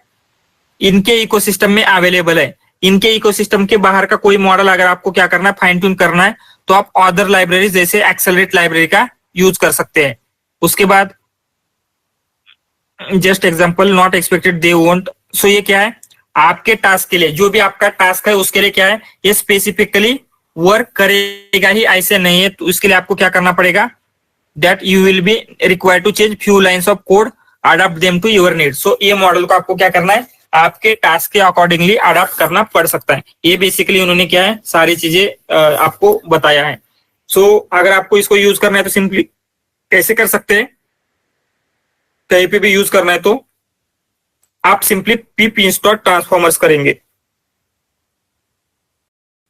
इनके इकोसिस्टम में अवेलेबल है. इनके इकोसिस्टम के बाहर का कोई मॉडल अगर आपको क्या करना है, फाइन ट्यून करना है, तो आप अदर लाइब्रेरी जैसे एक्सेलरेट लाइब्रेरी का यूज कर सकते हैं. उसके बाद just example, not expected they won't. So ये क्या है, आपके टास्क के लिए, जो भी आपका टास्क है उसके लिए क्या है, ये स्पेसिफिकली वर्क करेगा ही ऐसे नहीं है. तो इसके लिए आपको क्या करना पड़ेगा, that you will be required to change few lines of code, adopt them to your need. So ये मॉडल को आपको क्या करना है, आपके टास्क के अकॉर्डिंगली अडॉप्ट करना पड़ सकता है. ये बेसिकली उन्होंने क्या है, सारी चीजें आपको बताया है. सो अगर आपको इसको यूज करना है तो सिंपली कैसे कर सकते हैं, कहीं पे भी यूज करना है तो आप सिंपली पिप इंस्टॉल ट्रांसफॉर्मर्स करेंगे,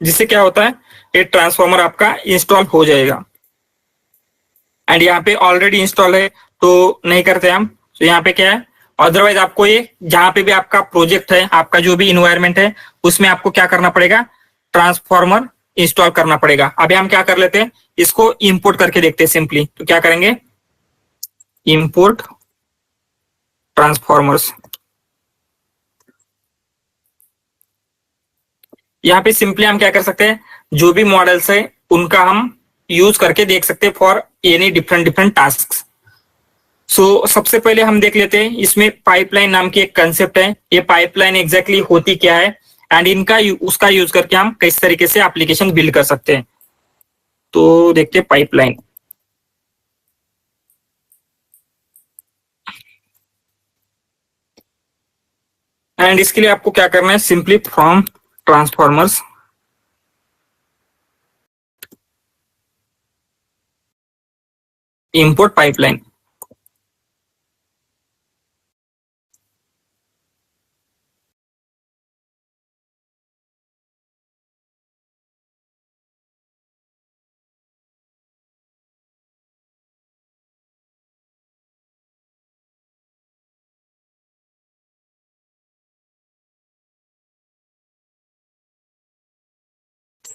जिससे क्या होता है, ये ट्रांसफॉर्मर आपका इंस्टॉल हो जाएगा. एंड यहाँ पे ऑलरेडी इंस्टॉल है तो नहीं करते हम. तो यहाँ पे क्या है, अदरवाइज आपको ये जहां पे भी आपका प्रोजेक्ट है, आपका जो भी इन्वायरमेंट है, उसमें आपको क्या करना पड़ेगा, ट्रांसफॉर्मर इंस्टॉल करना पड़ेगा. अभी हम क्या कर लेते हैं, इसको इंपोर्ट करके देखते हैं सिंपली. तो क्या करेंगे, इंपोर्ट ट्रांसफॉर्मर्स. यहाँ पे सिंपली हम क्या कर सकते हैं, जो भी मॉडल्स है उनका हम यूज करके देख सकते हैं फॉर एनी डिफरेंट टास्क. सो सबसे पहले हम देख लेते हैं, इसमें पाइपलाइन नाम की एक कंसेप्ट है. ये पाइपलाइन एग्जैक्टली होती क्या है एंड इनका उसका यूज करके हम किस तरीके से एप्लीकेशन बिल्ड कर सकते हैं. तो देखते हैं पाइपलाइन. एंड इसके लिए आपको क्या करना है, simply from transformers import pipeline.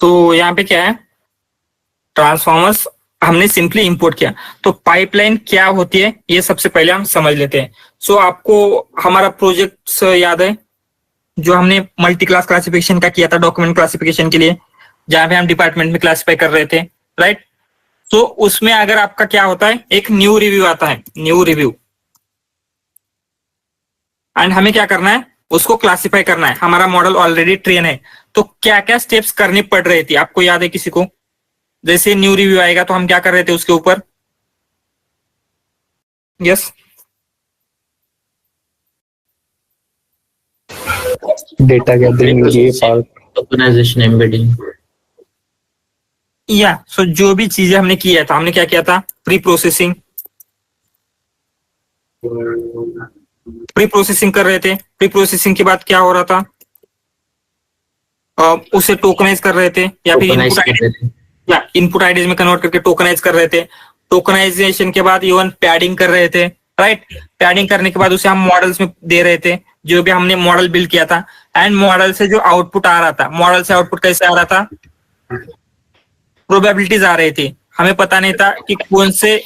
तो यहाँ पे क्या है, ट्रांसफॉर्मर्स हमने सिंपली इंपोर्ट किया. तो पाइपलाइन क्या होती है ये सबसे पहले हम समझ लेते हैं. सो आपको हमारा प्रोजेक्ट याद है जो हमने मल्टी क्लास क्लासिफिकेशन का किया था, डॉक्यूमेंट क्लासिफिकेशन के लिए, जहां पे हम डिपार्टमेंट में क्लासिफाई कर रहे थे, राइट. तो उसमें अगर आपका क्या होता है, एक न्यू रिव्यू आता है, न्यू रिव्यू, एंड हमें क्या करना है, उसको क्लासिफाई करना है. हमारा मॉडल ऑलरेडी ट्रेन है, तो क्या क्या स्टेप्स करनी पड़ रही थी, आपको याद है किसी को? जैसे न्यू रिव्यू आएगा तो हम क्या कर रहे थे उसके ऊपर, यस डेटा गैदरिंग, ये पार्ट, टोकनाइजेशन, एम्बेडिंग. या सो जो भी चीजें हमने किया था, हमने क्या किया था, प्री प्रोसेसिंग कर रहे थे. प्री प्रोसेसिंग के बाद क्या हो रहा था, उसे टोकनाइज कर रहे थे या फिर इनपुट आईडीज में कन्वर्ट करके टोकनाइज कर रहे थे. टोकनाइजेशन के बाद इवन पैडिंग कर रहे थे, राइट. पैडिंग करने के बाद उसे हम मॉडल्स में दे रहे थे, जो भी हमने मॉडल बिल्ड किया था. एंड मॉडल से जो आउटपुट आ रहा था, मॉडल से आउटपुट कैसे आ रहा था, प्रोबेबिलिटीज आ रही थी. हमें पता नहीं था कि कौन से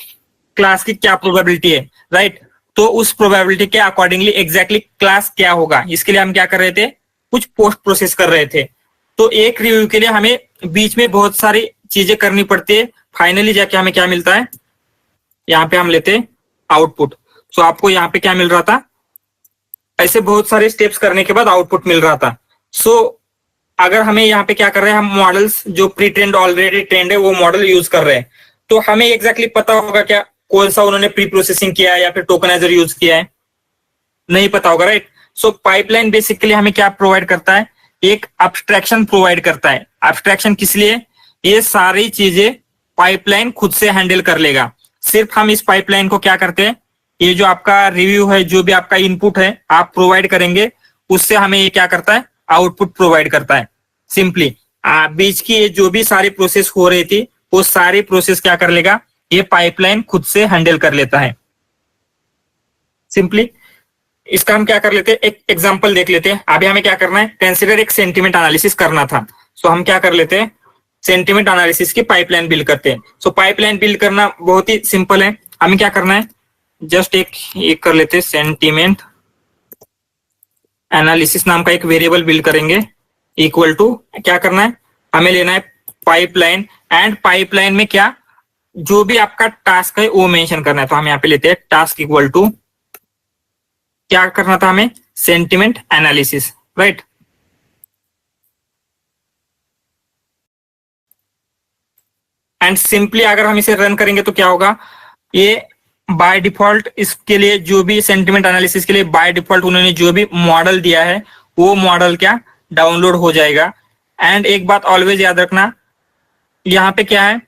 क्लास की क्या प्रोबेबिलिटी है, राइट. तो उस प्रोबेबिलिटी के अकॉर्डिंगली एग्जैक्टली क्लास क्या होगा, इसके लिए हम क्या कर रहे थे, कुछ पोस्ट प्रोसेस कर रहे थे. तो एक रिव्यू के लिए हमें बीच में बहुत सारी चीजें करनी पड़ती है. फाइनली जाके हमें क्या मिलता है, यहाँ पे हम लेते आउटपुट. तो आपको यहाँ पे क्या मिल रहा था, ऐसे बहुत सारे स्टेप्स करने के बाद आउटपुट मिल रहा था. सो अगर हमें यहाँ पे क्या कर रहे हैं, हम मॉडल्स जो प्री ट्रेंड ऑलरेडी ट्रेंड है वो मॉडल यूज कर रहे हैं, तो हमें एग्जैक्टली पता होगा क्या कौन सा उन्होंने प्री प्रोसेसिंग किया है या फिर टोकनाइजर यूज किया है, नहीं पता होगा, राइट. सो पाइपलाइन बेसिकली हमें क्या प्रोवाइड करता है, एक अब्स्ट्रैक्शन प्रोवाइड करता है। अब्स्ट्रैक्शन किस लिए, ये सारी चीजें पाइपलाइन खुद से हैंडल कर लेगा। सिर्फ हम इस पाइपलाइन को क्या करते हैं, ये जो आपका रिव्यू है, जो भी आपका इनपुट है आप प्रोवाइड करेंगे, उससे हमें ये क्या करता है, आउटपुट प्रोवाइड करता है। सिंपली बीच की ये जो भी सारी प्रोसेस हो रही थी वो सारी प्रोसेस क्या कर लेगा, ये पाइपलाइन खुद से हैंडल कर लेता है। सिंपली इसका हम क्या कर लेते हैं, एक एग्जांपल देख लेते हैं। अभी हमें क्या करना है, कंसीडर एक सेंटीमेंट एनालिसिस करना था। सो हम क्या कर लेते हैं, सेंटीमेंट एनालिसिस की पाइपलाइन बिल्ड करते हैं। सो पाइपलाइन बिल्ड करना बहुत ही सिंपल है। हमें क्या करना है, जस्ट एक कर लेते हैं, सेंटीमेंट एनालिसिस नाम का एक वेरिएबल बिल्ड करेंगे, इक्वल टू क्या करना है, हमें लेना है पाइपलाइन, एंड पाइपलाइन में क्या जो भी आपका टास्क है वो मेंशन करना है। तो हम यहाँ पे लेते हैं टास्क इक्वल टू क्या करना था हमें, sentiment analysis, right. And simply अगर हम इसे रन करेंगे तो क्या होगा, ये बाय डिफॉल्ट इसके लिए जो भी सेंटीमेंट एनालिसिस के लिए बाय डिफॉल्ट उन्होंने जो भी मॉडल दिया है वो मॉडल क्या डाउनलोड हो जाएगा। एंड एक बात ऑलवेज याद रखना, यहाँ पे क्या है,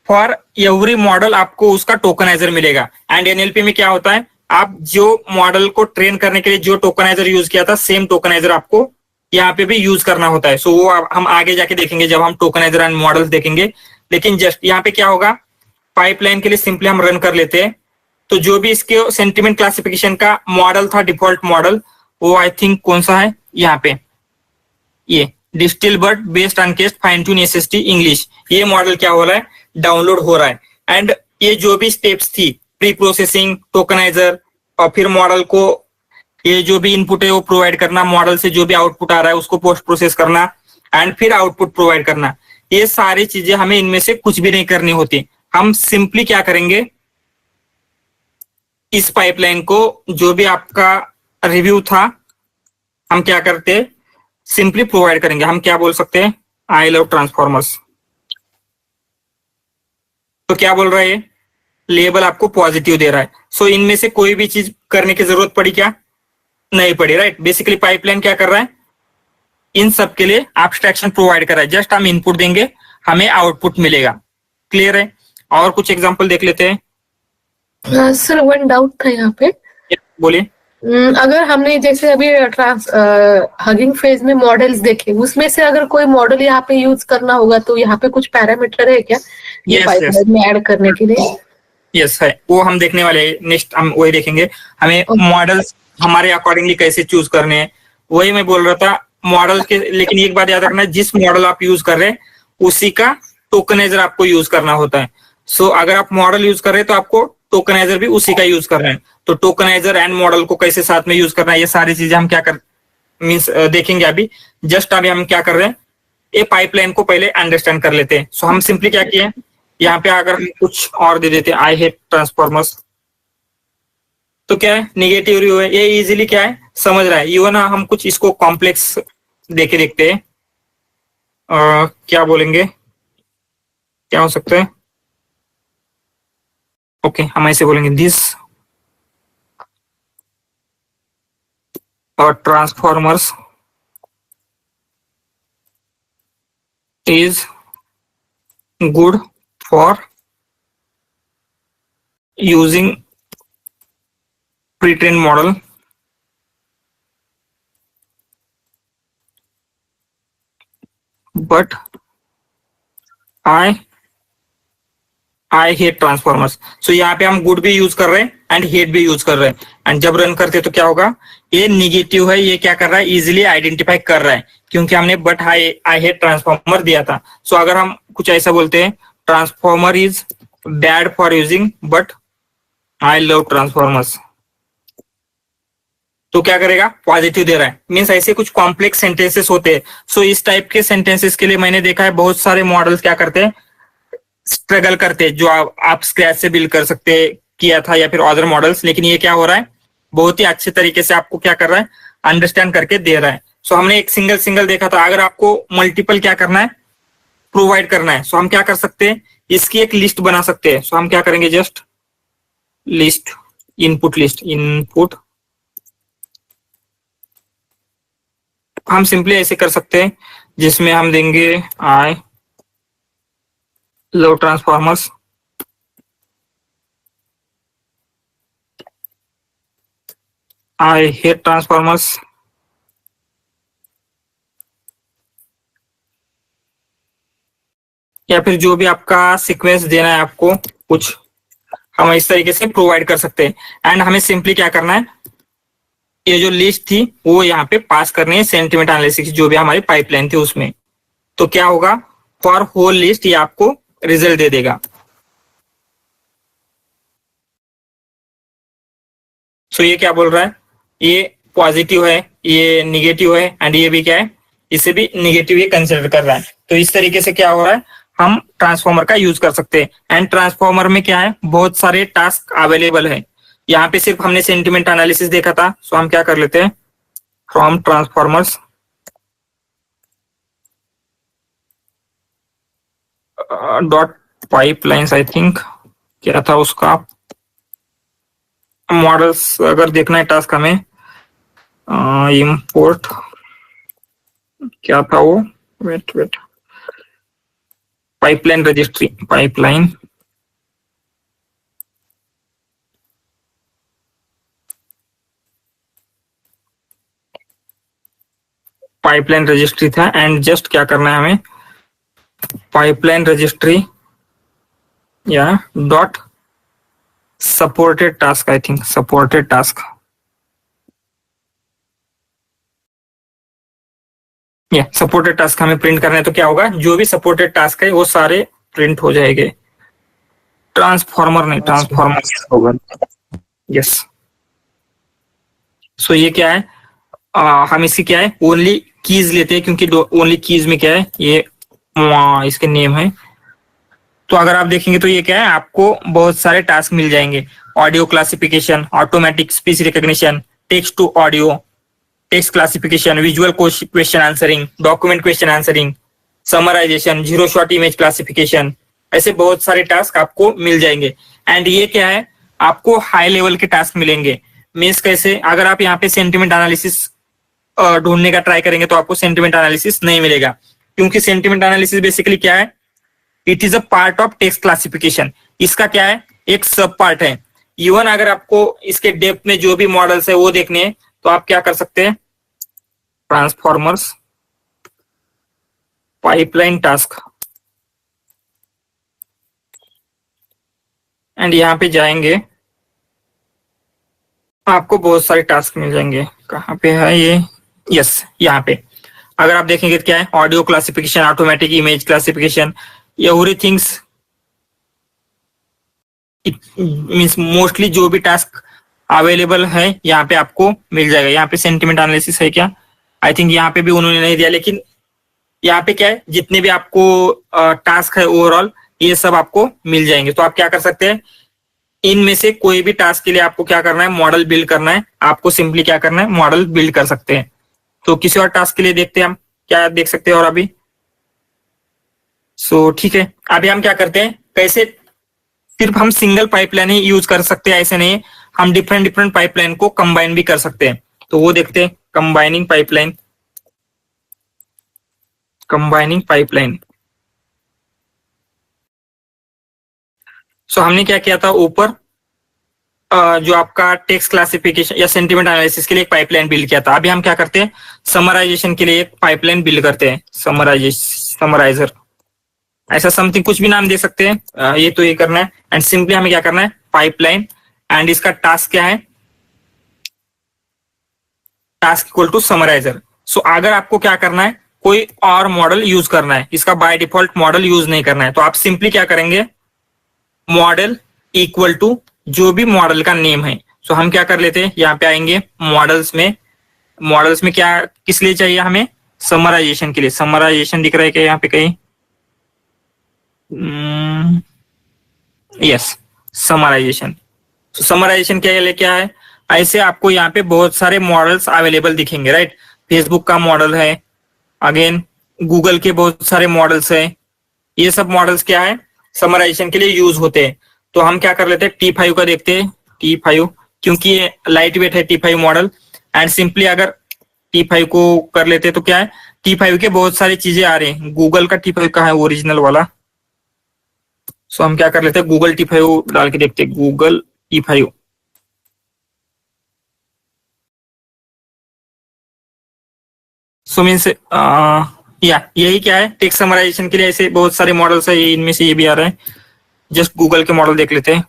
फॉर एवरी मॉडल आपको उसका टोकनाइजर मिलेगा। एंड एनएलपी में क्या होता है, आप जो मॉडल को ट्रेन करने के लिए जो टोकनाइजर यूज किया था सेम टोकनाइजर आपको यहाँ पे भी यूज करना होता है। सो वो हम आगे जाके देखेंगे जब हम टोकनाइजर एंड मॉडल्स देखेंगे। लेकिन जस्ट यहाँ पे क्या होगा, पाइपलाइन के लिए सिंपली हम रन कर लेते हैं। तो जो भी इसके सेंटीमेंट क्लासिफिकेशन का मॉडल था, डिफॉल्ट मॉडल, वो आई थिंक कौन सा है, यहाँ पे ये DistilBERT based uncased fine tune SST English, ये मॉडल क्या हो रहा है, डाउनलोड हो रहा है। एंड ये जो भी स्टेप्स थी, प्री प्रोसेसिंग, टोकनाइजर, और फिर मॉडल को ये जो भी इनपुट है वो प्रोवाइड करना, मॉडल से जो भी आउटपुट आ रहा है उसको पोस्ट प्रोसेस करना, एंड फिर आउटपुट प्रोवाइड करना, ये सारी चीजें हमें इनमें से कुछ भी नहीं करनी होती। हम सिंपली क्या करेंगे, इस पाइपलाइन को जो भी आपका रिव्यू था हम क्या करते हैं, सिंपली प्रोवाइड करेंगे। हम क्या बोल सकते हैं, आई लव ट्रांसफॉर्मर्स। तो क्या बोल रहा है, ये लेबल आपको पॉजिटिव दे रहा है। सो इनमें से कोई भी चीज करने की जरूरत पड़ी क्या, नहीं पड़ी, राइट। बेसिकली पाइपलाइन क्या कर रहा है, इन सब के लिए एब्स्ट्रैक्शन प्रोवाइड कर रहा है। जस्ट हम इनपुट देंगे, हमें आउटपुट मिलेगा। क्लियर है। और कुछ एग्जांपल देख लेते हैं। सर वन डाउट था यहाँ पे, बोलिए। अगर हमने जैसे अभी हगिंग फेज में मॉडल्स देखे, उसमें से अगर कोई मॉडल यहाँ पे यूज करना होगा तो यहाँ पे कुछ पैरामीटर है क्या ये पाइपलाइन में ऐड करने के लिए? यस है, वो हम देखने वाले हैं, नेक्स्ट हम वही देखेंगे। हमें मॉडल्स हमारे अकॉर्डिंगली कैसे चूज करने हैं, वही मैं बोल रहा था मॉडल के। लेकिन एक बात याद रखना, जिस मॉडल आप यूज कर रहे हैं उसी का टोकनाइजर आपको यूज करना होता है। सो अगर आप मॉडल यूज कर रहे हैं तो आपको टोकनाइजर भी उसी का यूज कर रहे हैं। तो टोकनाइजर एंड मॉडल को कैसे साथ में यूज करना है, ये सारी चीजें हम क्या कर मीन्स देखेंगे अभी। जस्ट अभी हम क्या कर रहे हैं, ये पाइपलाइन को पहले अंडरस्टैंड कर लेते हैं। सो हम सिंपली क्या किए, यहाँ पे अगर हम कुछ और दे देते हैं, आई हेट ट्रांसफॉर्मर्स, तो क्या है, निगेटिव रिव्यू है। ये इजीली क्या है समझ रहा है। इवन हम कुछ इसको कॉम्प्लेक्स देके देखते हैं, क्या बोलेंगे, क्या हो सकता है। ओके, हम ऐसे बोलेंगे, दिस और transformers is good for using pre-trained model but I hate transformers। सो यहाँ पे हम गुड भी यूज कर रहे हैं एंड हेट भी यूज कर रहे हैं। एंड जब रन करते तो क्या होगा, ये निगेटिव है, ये क्या कर रहा है, इजिली आइडेंटिफाई कर रहा है, क्योंकि हमने बट आई हेट ट्रांसफॉर्मर दिया था। सो अगर हम कुछ ऐसा बोलते हैं, transformer is bad for using but I love transformers, तो क्या करेगा, पॉजिटिव दे रहा है। मीन्स ऐसे कुछ कॉम्प्लेक्स सेंटेंसेस होते हैं। सो इस टाइप के सेंटेंसेस के लिए मैंने देखा है बहुत सारे मॉडल्स क्या करते हैं, स्ट्रगल करते हैं, जो आप स्क्रैच से बिल्ड कर सकते किया था या फिर अदर मॉडल्स। लेकिन ये क्या हो रहा है, बहुत ही अच्छे तरीके से आपको क्या कर रहा है, अंडरस्टैंड करके दे रहा है। सो हमने एक सिंगल देखा था, अगर आपको मल्टीपल क्या करना है, प्रोवाइड करना है, सो हम क्या कर सकते हैं, इसकी एक लिस्ट बना सकते हैं। सो हम क्या करेंगे, just list, input list, input हम सिंपली ऐसे कर सकते हैं जिसमें हम देंगे आई लो ट्रांसफॉर्मर्स, आई हेट ट्रांसफॉर्मर्स, या फिर जो भी आपका सीक्वेंस देना है आपको कुछ, हम इस तरीके से प्रोवाइड कर सकते हैं। एंड हमें सिंपली क्या करना है, ये जो लिस्ट थी वो यहाँ पे पास करनी है सेंटीमीटर एनालिसिस जो भी हमारी पाइपलाइन थी उसमें। तो क्या होगा, फॉर होल लिस्ट ये आपको रिजल्ट दे देगा। सो ये क्या बोल रहा है, ये पॉजिटिव है, ये निगेटिव है, एंड ये भी क्या है, इसे भी निगेटिव ही कंसिडर कर रहा है। तो इस तरीके से क्या हो रहा है, हम ट्रांसफॉर्मर का यूज कर सकते हैं। एंड ट्रांसफॉर्मर में क्या है, बहुत सारे टास्क अवेलेबल है। यहाँ पे सिर्फ हमने सेंटीमेंट एनालिसिस देखा था, सो हम क्या कर लेते हैं, from transformers dot pipelines, I think क्या था उसका मॉडल्स, अगर देखना है टास्क हमें, इंपोर्ट क्या था वो, wait pipeline registry, pipeline registry था। एंड जस्ट क्या करना है हमें, पाइपलाइन रजिस्ट्री या dot supported task, I think supported task, या सपोर्टेड टास्क हमें प्रिंट करना है। तो क्या होगा, जो भी सपोर्टेड टास्क है वो सारे प्रिंट हो जाएंगे, ट्रांसफॉर्मर नहीं, ट्रांसफॉर्मर होगा। यस। सो ये क्या है, हम इसकी क्या है, ओनली कीज लेते हैं, क्योंकि ओनली कीज में क्या है, ये इसके नेम है। तो अगर आप देखेंगे तो ये क्या है, आपको बहुत सारे टास्क मिल जाएंगे, audio classification, automatic speech recognition, text to audio, text classification, visual question answering, document question answering, summarization, zero shot image classification, ऐसे बहुत सारे टास्क आपको मिल जाएंगे। एंड ये क्या है, आपको हाई लेवल के टास्क मिलेंगे। मीन्स कैसे, अगर आप यहाँ पे सेंटीमेंट एनालिसिस ढूंढने का ट्राई करेंगे तो आपको सेंटीमेंट एनालिसिस नहीं मिलेगा, क्योंकि सेंटीमेंट एनालिसिस बेसिकली क्या है, it is a part of text classification. इसका क्या है, एक सब पार्ट है। इवन अगर आपको इसके डेप्थ में जो भी मॉडल्स है वो देखने हैं तो आप क्या कर सकते हैं, ट्रांसफॉर्मर्स पाइपलाइन टास्क, एंड यहाँ पे जाएंगे, आपको बहुत सारे टास्क मिल जाएंगे। कहाँ पे है ये, यस यहाँ पे। अगर आप देखेंगे तो क्या है, audio classification, automatic image classification, everything's, means mostly जो भी टास्क अवेलेबल है यहाँ पे आपको मिल जाएगा। यहाँ पे सेंटीमेंट एनालिसिस है क्या, आई थिंक यहाँ पे भी उन्होंने नहीं दिया, लेकिन यहाँ पे क्या है, जितने भी आपको टास्क है ओवरऑल ये सब आपको मिल जाएंगे। तो आप क्या कर सकते हैं, इनमें से कोई भी टास्क के लिए आपको क्या करना है, मॉडल बिल्ड करना है, आपको सिंपली क्या करना है, मॉडल बिल्ड कर सकते हैं। तो किसी और टास्क के लिए देखते हैं हम क्या देख सकते हैं और अभी। सो ठीक है, अभी हम क्या करते हैं, कैसे सिर्फ हम सिंगल पाइपलाइन ही यूज कर सकते हैं ऐसे नहीं, हम डिफरेंट पाइपलाइन को कंबाइन भी कर सकते हैं। तो वो देखते हैं, कंबाइनिंग पाइपलाइन। सो हमने क्या किया था, ऊपर जो आपका टेक्स्ट क्लासिफिकेशन या सेंटीमेंट एनालिसिस के लिए एक पाइपलाइन बिल्ड किया था। अभी हम क्या करते हैं, समराइजेशन के लिए एक पाइपलाइन बिल्ड करते हैं, समराइजर, ऐसा समथिंग कुछ भी नाम दे सकते हैं। ये तो ये करना है। एंड सिंपली हमें क्या करना है, पाइपलाइन, एंड इसका टास्क क्या है, टास्क इक्वल टू समराइजर। सो अगर आपको क्या करना है, कोई और मॉडल यूज करना है, इसका बाय डिफॉल्ट मॉडल यूज नहीं करना है, तो आप सिंपली क्या करेंगे, मॉडल इक्वल टू जो भी मॉडल का नेम है। सो हम क्या कर लेते हैं, यहाँ पे आएंगे मॉडल्स में क्या किस लिए चाहिए हमें, समराइजेशन के लिए। समराइजेशन दिख रहा है क्या यहाँ पे कहीं, यस, समराइजेशन। समराइजेशन के लिए क्या है, ऐसे आपको यहाँ पे बहुत सारे मॉडल्स अवेलेबल दिखेंगे, राइट। फेसबुक का मॉडल है, अगेन गूगल के बहुत सारे मॉडल्स है, ये सब मॉडल्स क्या है, समराइजेशन के लिए यूज होते हैं। तो हम क्या कर लेते हैं, T5 का देखते हैं, T5, क्योंकि ये लाइट वेट है T5 मॉडल। एंड सिंपली अगर T5 को कर लेते तो क्या है, T5 के बहुत सारी चीजें आ रही हैं। गूगल का T5 कहाँ है ओरिजिनल वाला, सो हम क्या कर लेते हैं, गूगल T5 डाल के देखते हैं, गूगल T5। सो मीन्स यही क्या है, टेक्स्ट समराइजेशन के लिए ऐसे बहुत सारे मॉडल्स है, इनमें से ये भी आ रहा है। जस्ट गूगल के मॉडल देख लेते हैं।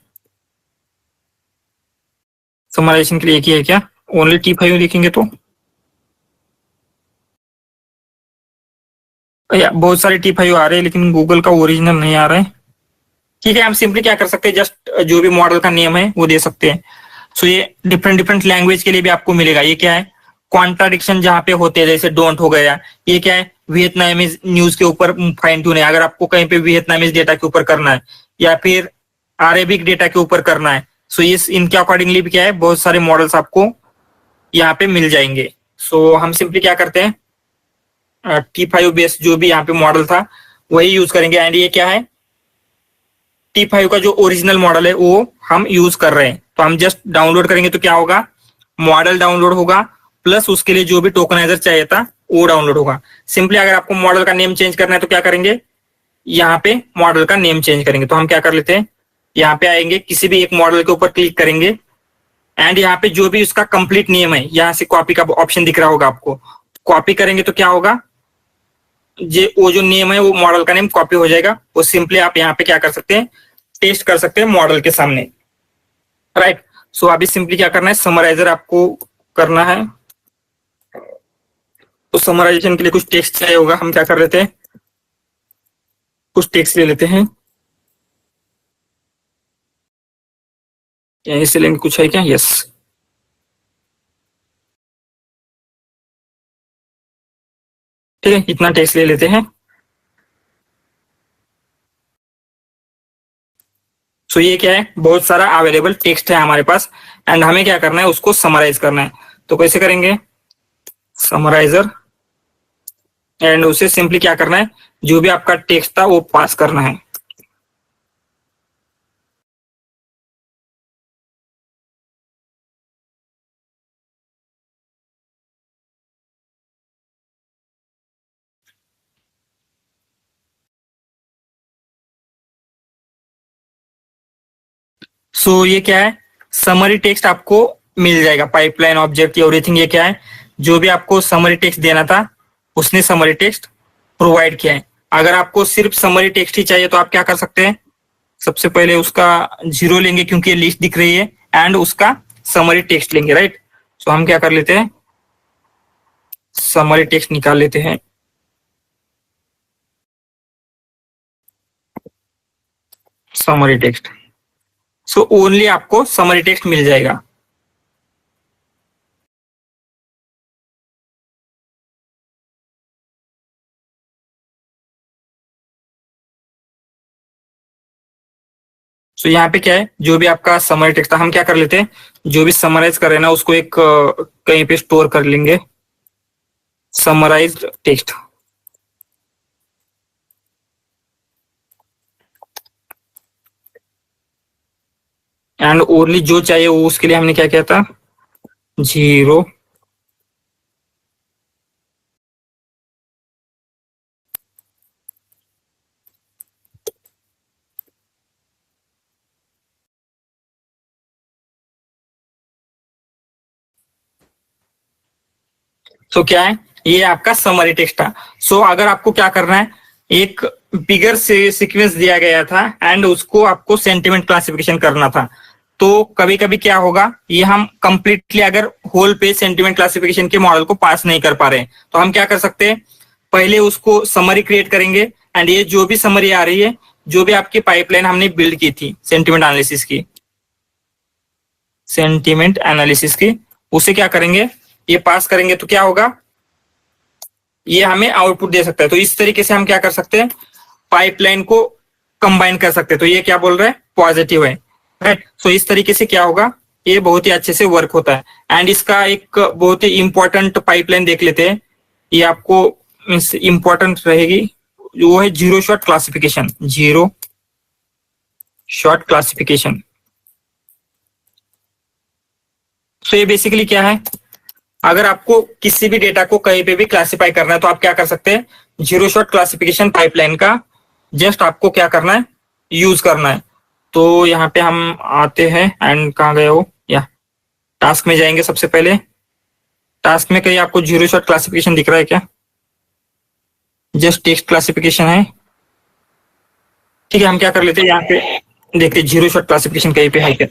समराइजेशन के लिए एक ही है क्या, ओनली T5 देखेंगे तो बहुत सारे T5 आ रहे हैं, लेकिन गूगल का ओरिजिनल नहीं आ रहा है। ठीक है, हम सिंपली क्या कर सकते हैं, जस्ट जो भी मॉडल का नेम है वो दे सकते हैं। सो ये डिफरेंट डिफरेंट लैंग्वेज के लिए भी आपको मिलेगा। ये क्या है, कॉन्ट्राडिक्शन जहां पे होते हैं, जैसे डोंट हो गया, ये क्या है, वियतनामीज न्यूज के ऊपर फाइन ट्यून है। अगर आपको कहीं पे वियतनामीज डेटा के ऊपर करना है या फिर अरेबिक डेटा के ऊपर करना है, सो ये इनके अकॉर्डिंगली भी क्या है, बहुत सारे मॉडल्स आपको यहाँ पे मिल जाएंगे। सो हम सिंपली क्या करते हैं, T5 बेस्ड जो भी यहाँ पे मॉडल था वही यूज करेंगे। एंड ये क्या है, T5 का जो ओरिजिनल मॉडल है वो हम यूज कर रहे हैं। तो हम जस्ट डाउनलोड करेंगे तो क्या होगा, मॉडल डाउनलोड होगा, प्लस उसके लिए जो भी टोकनाइजर चाहिए था वो डाउनलोड होगा। सिंपली अगर आपको मॉडल का नेम चेंज करना है तो क्या करेंगे, यहाँ पे मॉडल का नेम चेंज करेंगे। तो हम क्या कर लेते हैं, यहाँ पे आएंगे, किसी भी एक मॉडल के ऊपर क्लिक करेंगे, एंड यहाँ पे जो भी उसका कंप्लीट नेम है, यहाँ से कॉपी का ऑप्शन दिख रहा होगा आपको, कॉपी करेंगे तो क्या होगा, वो जो नेम है वो मॉडल का नेम कॉपी हो जाएगा। वो सिंपली आप यहाँ पे क्या कर सकते हैं, टेस्ट कर सकते हैं मॉडल के सामने, राइट। सो अभी सिंपली क्या करना है, समराइजर आपको करना है। तो समराइजेशन के लिए कुछ टेक्स्ट चाहिए होगा, हम क्या कर लेते हैं, कुछ टेक्स्ट ले लेते हैं। यहीं से लेंगे, कुछ है क्या, यस। ठीक है, इतना टेक्स्ट ले लेते हैं। सो ये क्या है, बहुत सारा अवेलेबल टेक्स्ट है हमारे पास, एंड हमें क्या करना है, उसको समराइज करना है। तो कैसे करेंगे, समराइजर, एंड उसे सिंपली क्या करना है, जो भी आपका टेक्स्ट था वो पास करना है। सो ये क्या है, समरी टेक्स्ट आपको मिल जाएगा, पाइपलाइन ऑब्जेक्ट एवरीथिंग। ये क्या है, जो भी आपको समरी टेक्स्ट देना था उसने समरी टेक्स्ट प्रोवाइड किया है। अगर आपको सिर्फ समरी टेक्स्ट ही चाहिए तो आप क्या कर सकते हैं, सबसे पहले उसका 0 लेंगे क्योंकि ये लिस्ट दिख रही है, एंड उसका समरी टेक्स्ट लेंगे, राइट। सो हम क्या कर लेते हैं, समरी टेक्स्ट निकाल लेते हैं। समरी टेक्स्ट, सो ओनली आपको समरी टेक्स्ट मिल जाएगा। सो यहाँ पे क्या है, जो भी आपका समरी टेक्स्ट था, हम क्या कर लेते हैं, जो भी समराइज कर रहे हैं ना उसको एक कहीं पे स्टोर कर लेंगे, समराइज्ड टेक्स्ट। एंड ओनली जो चाहिए वो, उसके लिए हमने क्या किया था, 0। तो क्या है, ये आपका समरी टेक्स्ट था। सो अगर आपको क्या करना है, एक बिगर से सीक्वेंस दिया गया था एंड उसको आपको सेंटिमेंट क्लासिफिकेशन करना था, तो कभी कभी क्या होगा, ये हम कंप्लीटली अगर होल पेज सेंटिमेंट क्लासिफिकेशन के मॉडल को पास नहीं कर पा रहे हैं, तो हम क्या कर सकते हैं, पहले उसको समरी क्रिएट करेंगे, एंड ये जो भी समरी आ रही है, जो भी आपकी पाइपलाइन हमने बिल्ड की थी सेंटिमेंट एनालिसिस की, सेंटिमेंट एनालिसिस की, उसे क्या करेंगे, ये पास करेंगे तो क्या होगा, ये हमें आउटपुट दे सकता है। तो इस तरीके से हम क्या कर सकते हैं, पाइपलाइन को कंबाइन कर सकते हैं। तो ये क्या बोल रहा है, पॉजिटिव है, राइट। सो इस तरीके से क्या होगा, ये बहुत ही अच्छे से वर्क होता है। एंड इसका एक बहुत ही इंपॉर्टेंट पाइपलाइन देख लेते हैं, ये आपको इंपॉर्टेंट रहेगी, वो है zero shot classification. Zero shot classification, so ये बेसिकली क्या है, अगर आपको किसी भी डेटा को कहीं पे भी क्लासिफाई करना है तो आप क्या कर सकते हैं, जीरो शॉट क्लासिफिकेशन पाइपलाइन का जस्ट आपको क्या करना है, यूज करना है। तो यहाँ पे हम आते हैं एंड कहाँ गए हो, या टास्क में जाएंगे। सबसे पहले टास्क में कहीं आपको जीरो शॉट क्लासिफिकेशन दिख रहा है क्या? जस्ट टेक्स्ट क्लासिफिकेशन है, ठीक है। हम क्या कर लेते हैं, यहाँ पे देखते जीरो शॉट क्लासिफिकेशन कहीं पे है क्या?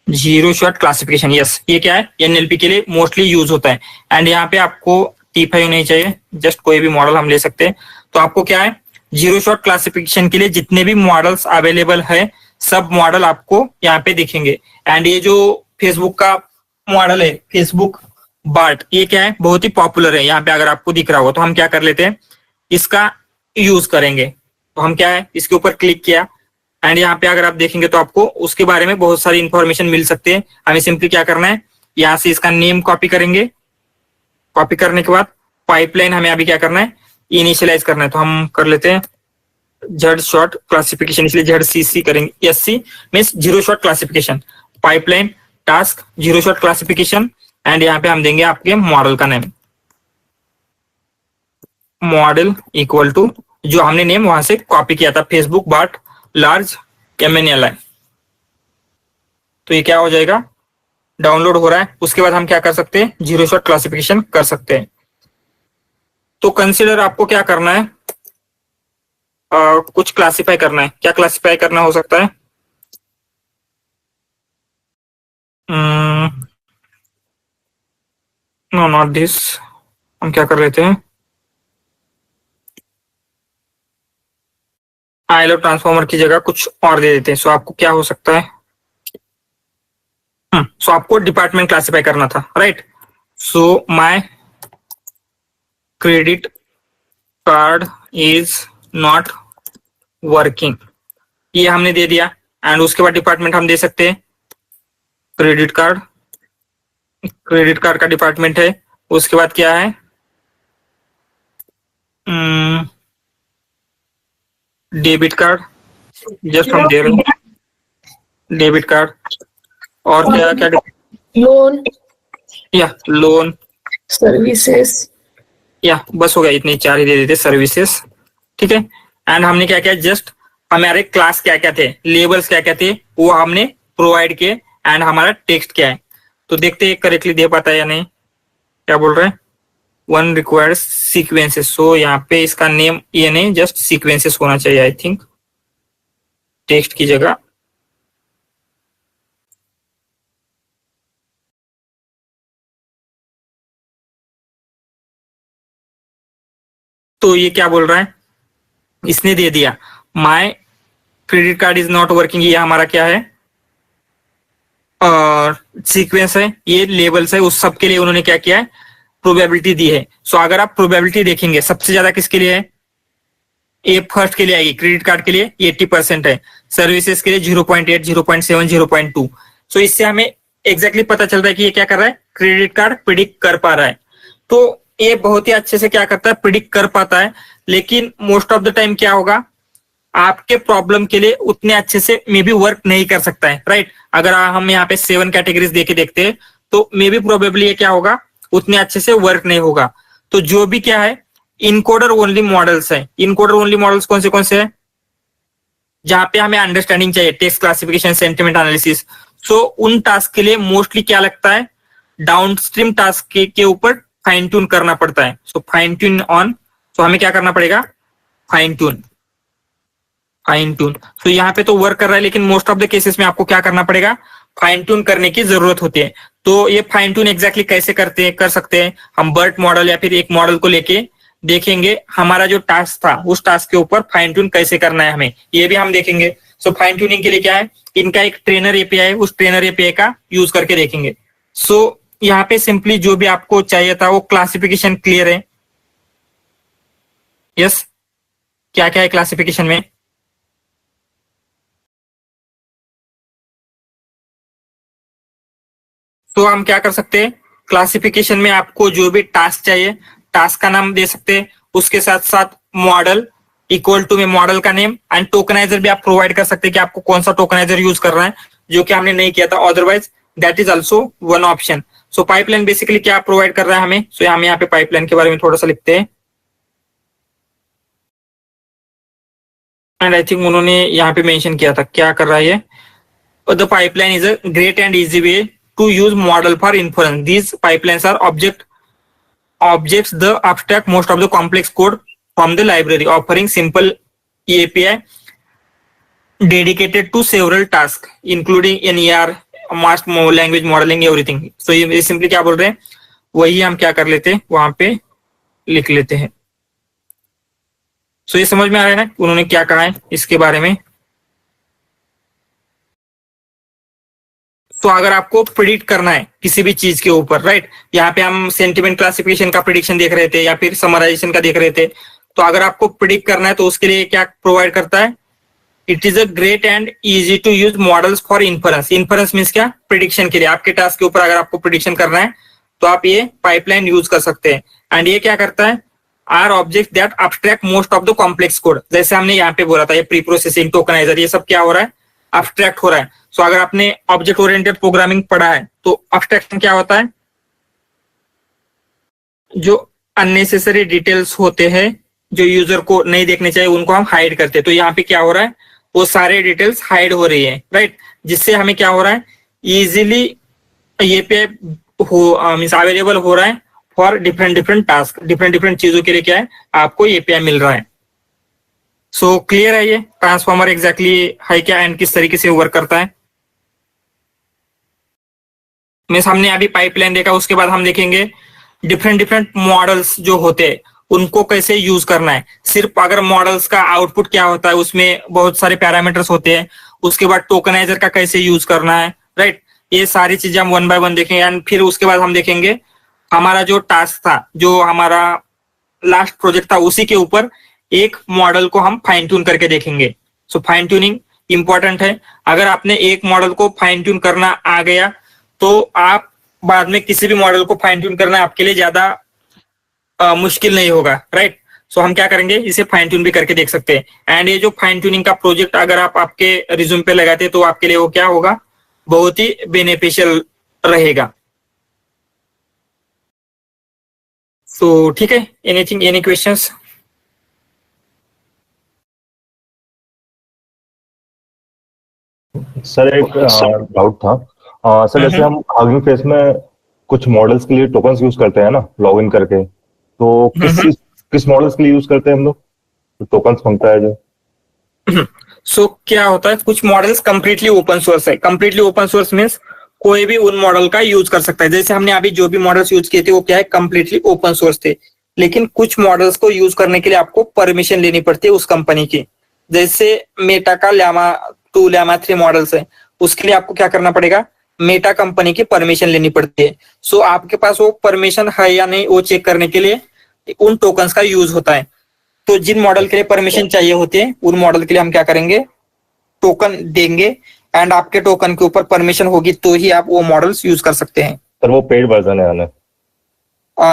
जीरो शॉट क्लासिफिकेशन, यस, ये क्या है, एनएलपी के लिए मोस्टली यूज होता है। एंड यहाँ पे आपको T5 नहीं चाहिए, जस्ट कोई भी मॉडल हम ले सकते हैं। तो आपको क्या है, जीरो शॉट क्लासिफिकेशन के लिए जितने भी मॉडल्स अवेलेबल है सब मॉडल आपको यहाँ पे दिखेंगे। एंड ये जो फेसबुक का मॉडल है, फेसबुक बार्ट, ये क्या है, बहुत ही पॉपुलर है। यहाँ पे अगर आपको दिख रहा होगा तो हम क्या कर लेते हैं, इसका यूज करेंगे। तो हम क्या है, इसके ऊपर क्लिक किया एंड यहाँ पे अगर आप देखेंगे तो आपको उसके बारे में बहुत सारी इंफॉर्मेशन मिल सकती है। हमें सिंपली क्या करना है, यहाँ से इसका नेम कॉपी करेंगे। कॉपी करने के बाद पाइपलाइन हमें अभी क्या करना है, इनिशियलाइज करना है। तो हम कर लेते हैं जेड शॉट क्लासिफिकेशन, इसलिए जेड सीसी करेंगे। SC means zero shot classification, pipeline task zero shot classification. And यहाँ पे हम देंगे आपके मॉडल का नेम, मॉडल इक्वल टू जो हमने नेम वहां से कॉपी किया था, फेसबुक बार्ट लार्ज MNLI। तो ये क्या हो जाएगा, डाउनलोड हो रहा है। उसके बाद हम क्या कर सकते हैं, जीरो शॉट क्लासिफिकेशन कर सकते हैं। तो कंसीडर आपको क्या करना है, कुछ क्लासिफाई करना है। क्या क्लासिफाई करना हो सकता है, नो नॉट दिस। हम क्या कर लेते हैं, आईलो ट्रांसफॉर्मर की जगह कुछ और दे देते हैं। सो आपको क्या हो सकता है, सो आपको डिपार्टमेंट क्लासिफाई करना था, right. So my credit card is not working, ये हमने दे दिया। एंड उसके बाद डिपार्टमेंट हम दे सकते हैं क्रेडिट कार्ड, क्रेडिट कार्ड का डिपार्टमेंट है। उसके बाद क्या है, डेबिट कार्ड, जस्ट हम दे रहे हैं डेबिट कार्ड। और क्या क्या, लोन, या लोन, सर्विसेज, या बस हो गया, इतने चार ही दे देते, सर्विसेज, ठीक है। एंड हमने क्या किया, जस्ट हमारे क्लास क्या क्या थे, लेबल्स क्या क्या थे, वो हमने प्रोवाइड किए। एंड हमारा टेक्स्ट क्या है, तो देखते हैं करेक्टली दे पाता है या नहीं। क्या बोल रहे हैं, वन रिक्वायर्स सीक्वेंसेस। सो यहाँ पे इसका नेम ये नहीं, जस्ट सीक्वेंसेस होना चाहिए आई थिंक, टेक्स्ट की जगह। तो ये क्या बोल रहा है, इसने दे दिया my credit card is not working, ये हमारा क्या है, और सीक्वेंस है, ये लेबल्स है। उस सब के लिए उन्होंने क्या किया है, प्रोबेबिलिटी दी है। सो अगर आप प्रोबेबिलिटी देखेंगे सबसे ज्यादा किसके लिए है, ए फर्स्ट के लिए आएगी, क्रेडिट कार्ड के लिए 80% है, सर्विसेज के लिए 0.8, 0.7, 0.2। सो इससे हमें एग्जैक्टली पता चलता है कि ये क्या कर रहा है, क्रेडिट कार्ड प्रिडिक्ट कर पा रहा है। तो ये बहुत ही अच्छे से क्या करता है, प्रिडिक्ट कर पाता है। लेकिन मोस्ट ऑफ द टाइम क्या होगा, आपके प्रॉब्लम के लिए उतने अच्छे से मे बी वर्क नहीं कर सकता है, राइट। अगर हम यहाँ पे 7 कैटेगरीज देके देखते हैं तो मे बी प्रोबेबली ये क्या होगा, उतने अच्छे से वर्क नहीं होगा। तो जो भी क्या है, इनकोडर ओनली मॉडल्स है। इनकोडर ओनली मॉडल्स कौन से हैं, जहां पे हमें अंडरस्टैंडिंग चाहिए, टेक्स्ट क्लासिफिकेशन, सेंटिमेंट एनालिसिस। सो उन टास्क के लिए मोस्टली क्या लगता है, डाउनस्ट्रीम टास्क के ऊपर फाइन ट्यून करना पड़ता है। सो फाइन ट्यून ऑन, सो हमें क्या करना पड़ेगा, फाइन ट्यून, फाइन ट्यून। तो यहाँ पे तो वर्क कर रहा है, लेकिन मोस्ट ऑफ द केसेस में आपको क्या करना पड़ेगा, फाइन ट्यून करने की जरूरत होती है। तो ये फाइन ट्यून एग्जैक्टली कैसे कर सकते हैं, हम बर्ट मॉडल या फिर एक मॉडल को लेके देखेंगे, हमारा जो टास्क था उस टास्क के ऊपर फाइन ट्यून कैसे करना है हमें, ये भी हम देखेंगे। सो फाइन ट्यूनिंग के लिए क्या है, इनका एक ट्रेनर एपीआई है, उस ट्रेनर एपीआई का यूज करके देखेंगे। सो यहाँ पे सिंपली जो भी आपको चाहिए था वो क्लासिफिकेशन क्लियर है, यस। क्या क्या है क्लासिफिकेशन में, तो हम क्या कर सकते हैं, क्लासिफिकेशन में आपको जो भी टास्क चाहिए, टास्क का नाम दे सकते हैं, उसके साथ साथ मॉडल इक्वल टू में मॉडल का नेम, एंड टोकनाइजर भी आप प्रोवाइड कर सकते हैं कि आपको कौन सा टोकनाइजर यूज करना है, जो कि हमने नहीं किया था। Otherwise that is also one option. So pipeline basically क्या प्रोवाइड कर रहा है हमें, सो हम यहाँ पे पाइपलाइन के बारे में थोड़ा सा लिखते हैं। एंड आई थिंक उन्होंने यहाँ पे मेंशन किया था क्या कर रहा है ये। The pipeline is a great and easy way to use model for influence. These pipelines are objects the abstract most of the complex code from the library, offering simple API dedicated to several tasks including NER, mass language modeling, everything. So ये simply क्या बोल रहे हैं, वही हम क्या कर लेते हैं वहां पे लिख लेते हैं। So ये समझ में आ रहा है ना उन्होंने क्या कहा है इसके बारे में। तो अगर आपको प्रिडिक्ट करना है किसी भी चीज के ऊपर, राइट, यहाँ पे हम सेंटिमेंट क्लासिफिकेशन का प्रिडिक्शन देख रहे थे या फिर समराइजेशन का देख रहे थे, तो अगर आपको प्रिडिक्ट करना है तो उसके लिए क्या प्रोवाइड करता है, it is a great and easy to use models for inference. Inference means क्या, प्रिडिक्शन के लिए, आपके टास्क के ऊपर अगर आपको प्रिडिक्शन करना है तो आप ये पाइपलाइन यूज कर सकते हैं। एंड ये क्या करता है, are object that abstract most of the complex code. जैसे हमने यहाँ पे बोला था ये प्री प्रोसेसिंग, टोकनाइजर, ये सब क्या हो रहा है, अब्स्ट्रैक्ट हो रहा है। सो अगर आपने ऑब्जेक्ट ओरिएंटेड प्रोग्रामिंग पढ़ा है तो अब्स्ट्रैक्शन क्या होता है, जो अननेसेसरी डिटेल्स होते हैं जो यूजर को नहीं देखने चाहिए उनको हम हाइड करते हैं। तो यहाँ पे क्या हो रहा है, वो सारे डिटेल्स हाइड हो रही है, राइट, जिससे हमें क्या हो रहा है, इजीली ये पे हो मींस अवेलेबल हो रहा है फॉर डिफरेंट टास्क, डिफरेंट चीजों के लिए क्या है आपको एपीआई मिल रहा है। सो क्लियर है ये ट्रांसफॉर्मर एग्जैक्टली है क्या एंड किस तरीके से वर्क करता है। मींस हमने अभी पाइपलाइन देखा, उसके बाद हम देखेंगे डिफरेंट मॉडल्स जो होते हैं उनको कैसे यूज करना है। सिर्फ अगर मॉडल्स का आउटपुट क्या होता है उसमें बहुत सारे पैरामीटर्स होते हैं, उसके बाद टोकनाइजर का कैसे यूज करना है, राइट, ये सारी चीजें हम 1 बाय 1 देखेंगे। एंड फिर उसके बाद हम देखेंगे हमारा जो टास्क था, जो हमारा लास्ट प्रोजेक्ट था, उसी के ऊपर एक मॉडल को हम फाइन ट्यून करके देखेंगे। सो फाइन ट्यूनिंग इंपॉर्टेंट है। अगर आपने एक मॉडल को फाइन ट्यून करना आ गया तो आप बाद में किसी भी मॉडल को फाइन ट्यून करना आपके लिए ज्यादा मुश्किल नहीं होगा, राइट। सो हम क्या करेंगे, इसे फाइन ट्यून भी करके देख सकते हैं। एंड ये जो फाइन ट्यूनिंग का प्रोजेक्ट अगर आप आपके रिज्यूम पे लगाते तो आपके लिए वो क्या होगा, बहुत ही बेनिफिशियल रहेगा। सो ठीक है, एनी क्वेश्चंस? सर एक डाउट था सर, जैसे हम हगिंग फेस में कुछ मॉडल्स के लिए टोकन्स यूज करते हैं ना लॉग इन करके, तो किस मॉडल्स के लिए यूज करते हैं हम लोग, तो टोकन्स मांगता है जो। सो क्या होता है, कुछ मॉडल्स कंप्लीटली ओपन सोर्स है। कंप्लीटली ओपन सोर्स मींस कोई भी उन मॉडल का यूज कर सकता है। जैसे हमने अभी जो भी मॉडल्स यूज किए थे वो क्या है, कंप्लीटली ओपन सोर्स थे। लेकिन कुछ मॉडल्स को यूज करने के लिए आपको परमिशन लेनी पड़ती है उस कंपनी की। जैसे मेटा का llama 2 llama 3 मॉडल्स है, उसके लिए आपको क्या करना पड़ेगा, मेटा कंपनी की परमिशन लेनी पड़ती है। सो आपके पास वो परमिशन है या नहीं वो चेक करने के लिए उन टोकन्स का यूज होता है। तो जिन मॉडल के लिए परमिशन चाहिए होती है उन मॉडल के लिए हम क्या करेंगे, टोकन देंगे। एंड आपके टोकन के ऊपर परमिशन होगी तो ही आप वो मॉडल्स यूज कर सकते हैं। सर वो पेड वर्जन है ना?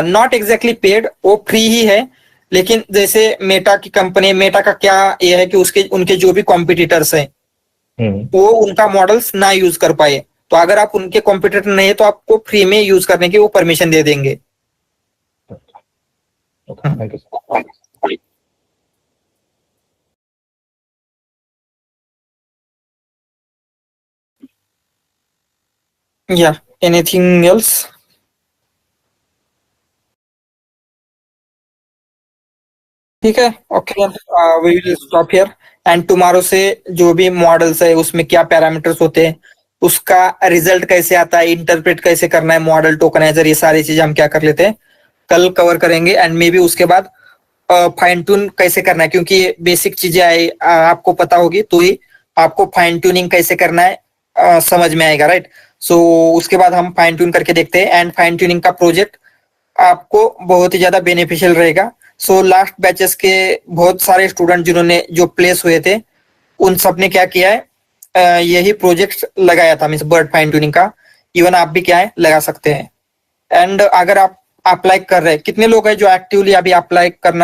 नॉट एग्जैक्टली पेड, वो फ्री ही है। लेकिन जैसे मेटा की कंपनी, मेटा का क्या ये है कि उनके जो भी कॉम्पिटिटर्स हैं वो उनका मॉडल्स ना यूज कर पाए, तो अगर आप उनके कॉम्पिटिटर नहीं है तो आपको फ्री में यूज करने की वो परमिशन दे देंगे। Thank you. Yeah, anything else? ठीक है, okay, we will stop here. And tomorrow से जो भी मॉडल्स है उसमें क्या पैरामीटर्स होते हैं, उसका रिजल्ट कैसे आता है, इंटरप्रेट कैसे करना है, मॉडल टोकनाइजर, ये सारी चीजें हम क्या कर लेते हैं कल कवर करेंगे। एंड मे बी उसके बाद फाइन ट्यून कैसे करना है, क्योंकि ये बेसिक चीजें आपको पता होगी तो ही आपको फाइन ट्यूनिंग कैसे करना है समझ में आएगा, राइट। सो उसके बाद हम फाइन ट्यून करके देखते हैं। एंड फाइन ट्यूनिंग का प्रोजेक्ट आपको बहुत ही ज्यादा बेनिफिशियल रहेगा। सो लास्ट बैचेस के बहुत सारे स्टूडेंट जिन्होंने जो प्लेस हुए थे उन सब ने क्या किया है, यही प्रोजेक्ट लगाया था, मींस बर्ड फाइन ट्यूनिंग का। इवन आप भी क्या है लगा सकते हैं। एंड अगर आप अप्लाई कर रहे हैं, कितने लोग हैं जो एक्टिवली अभी अप्लाई करना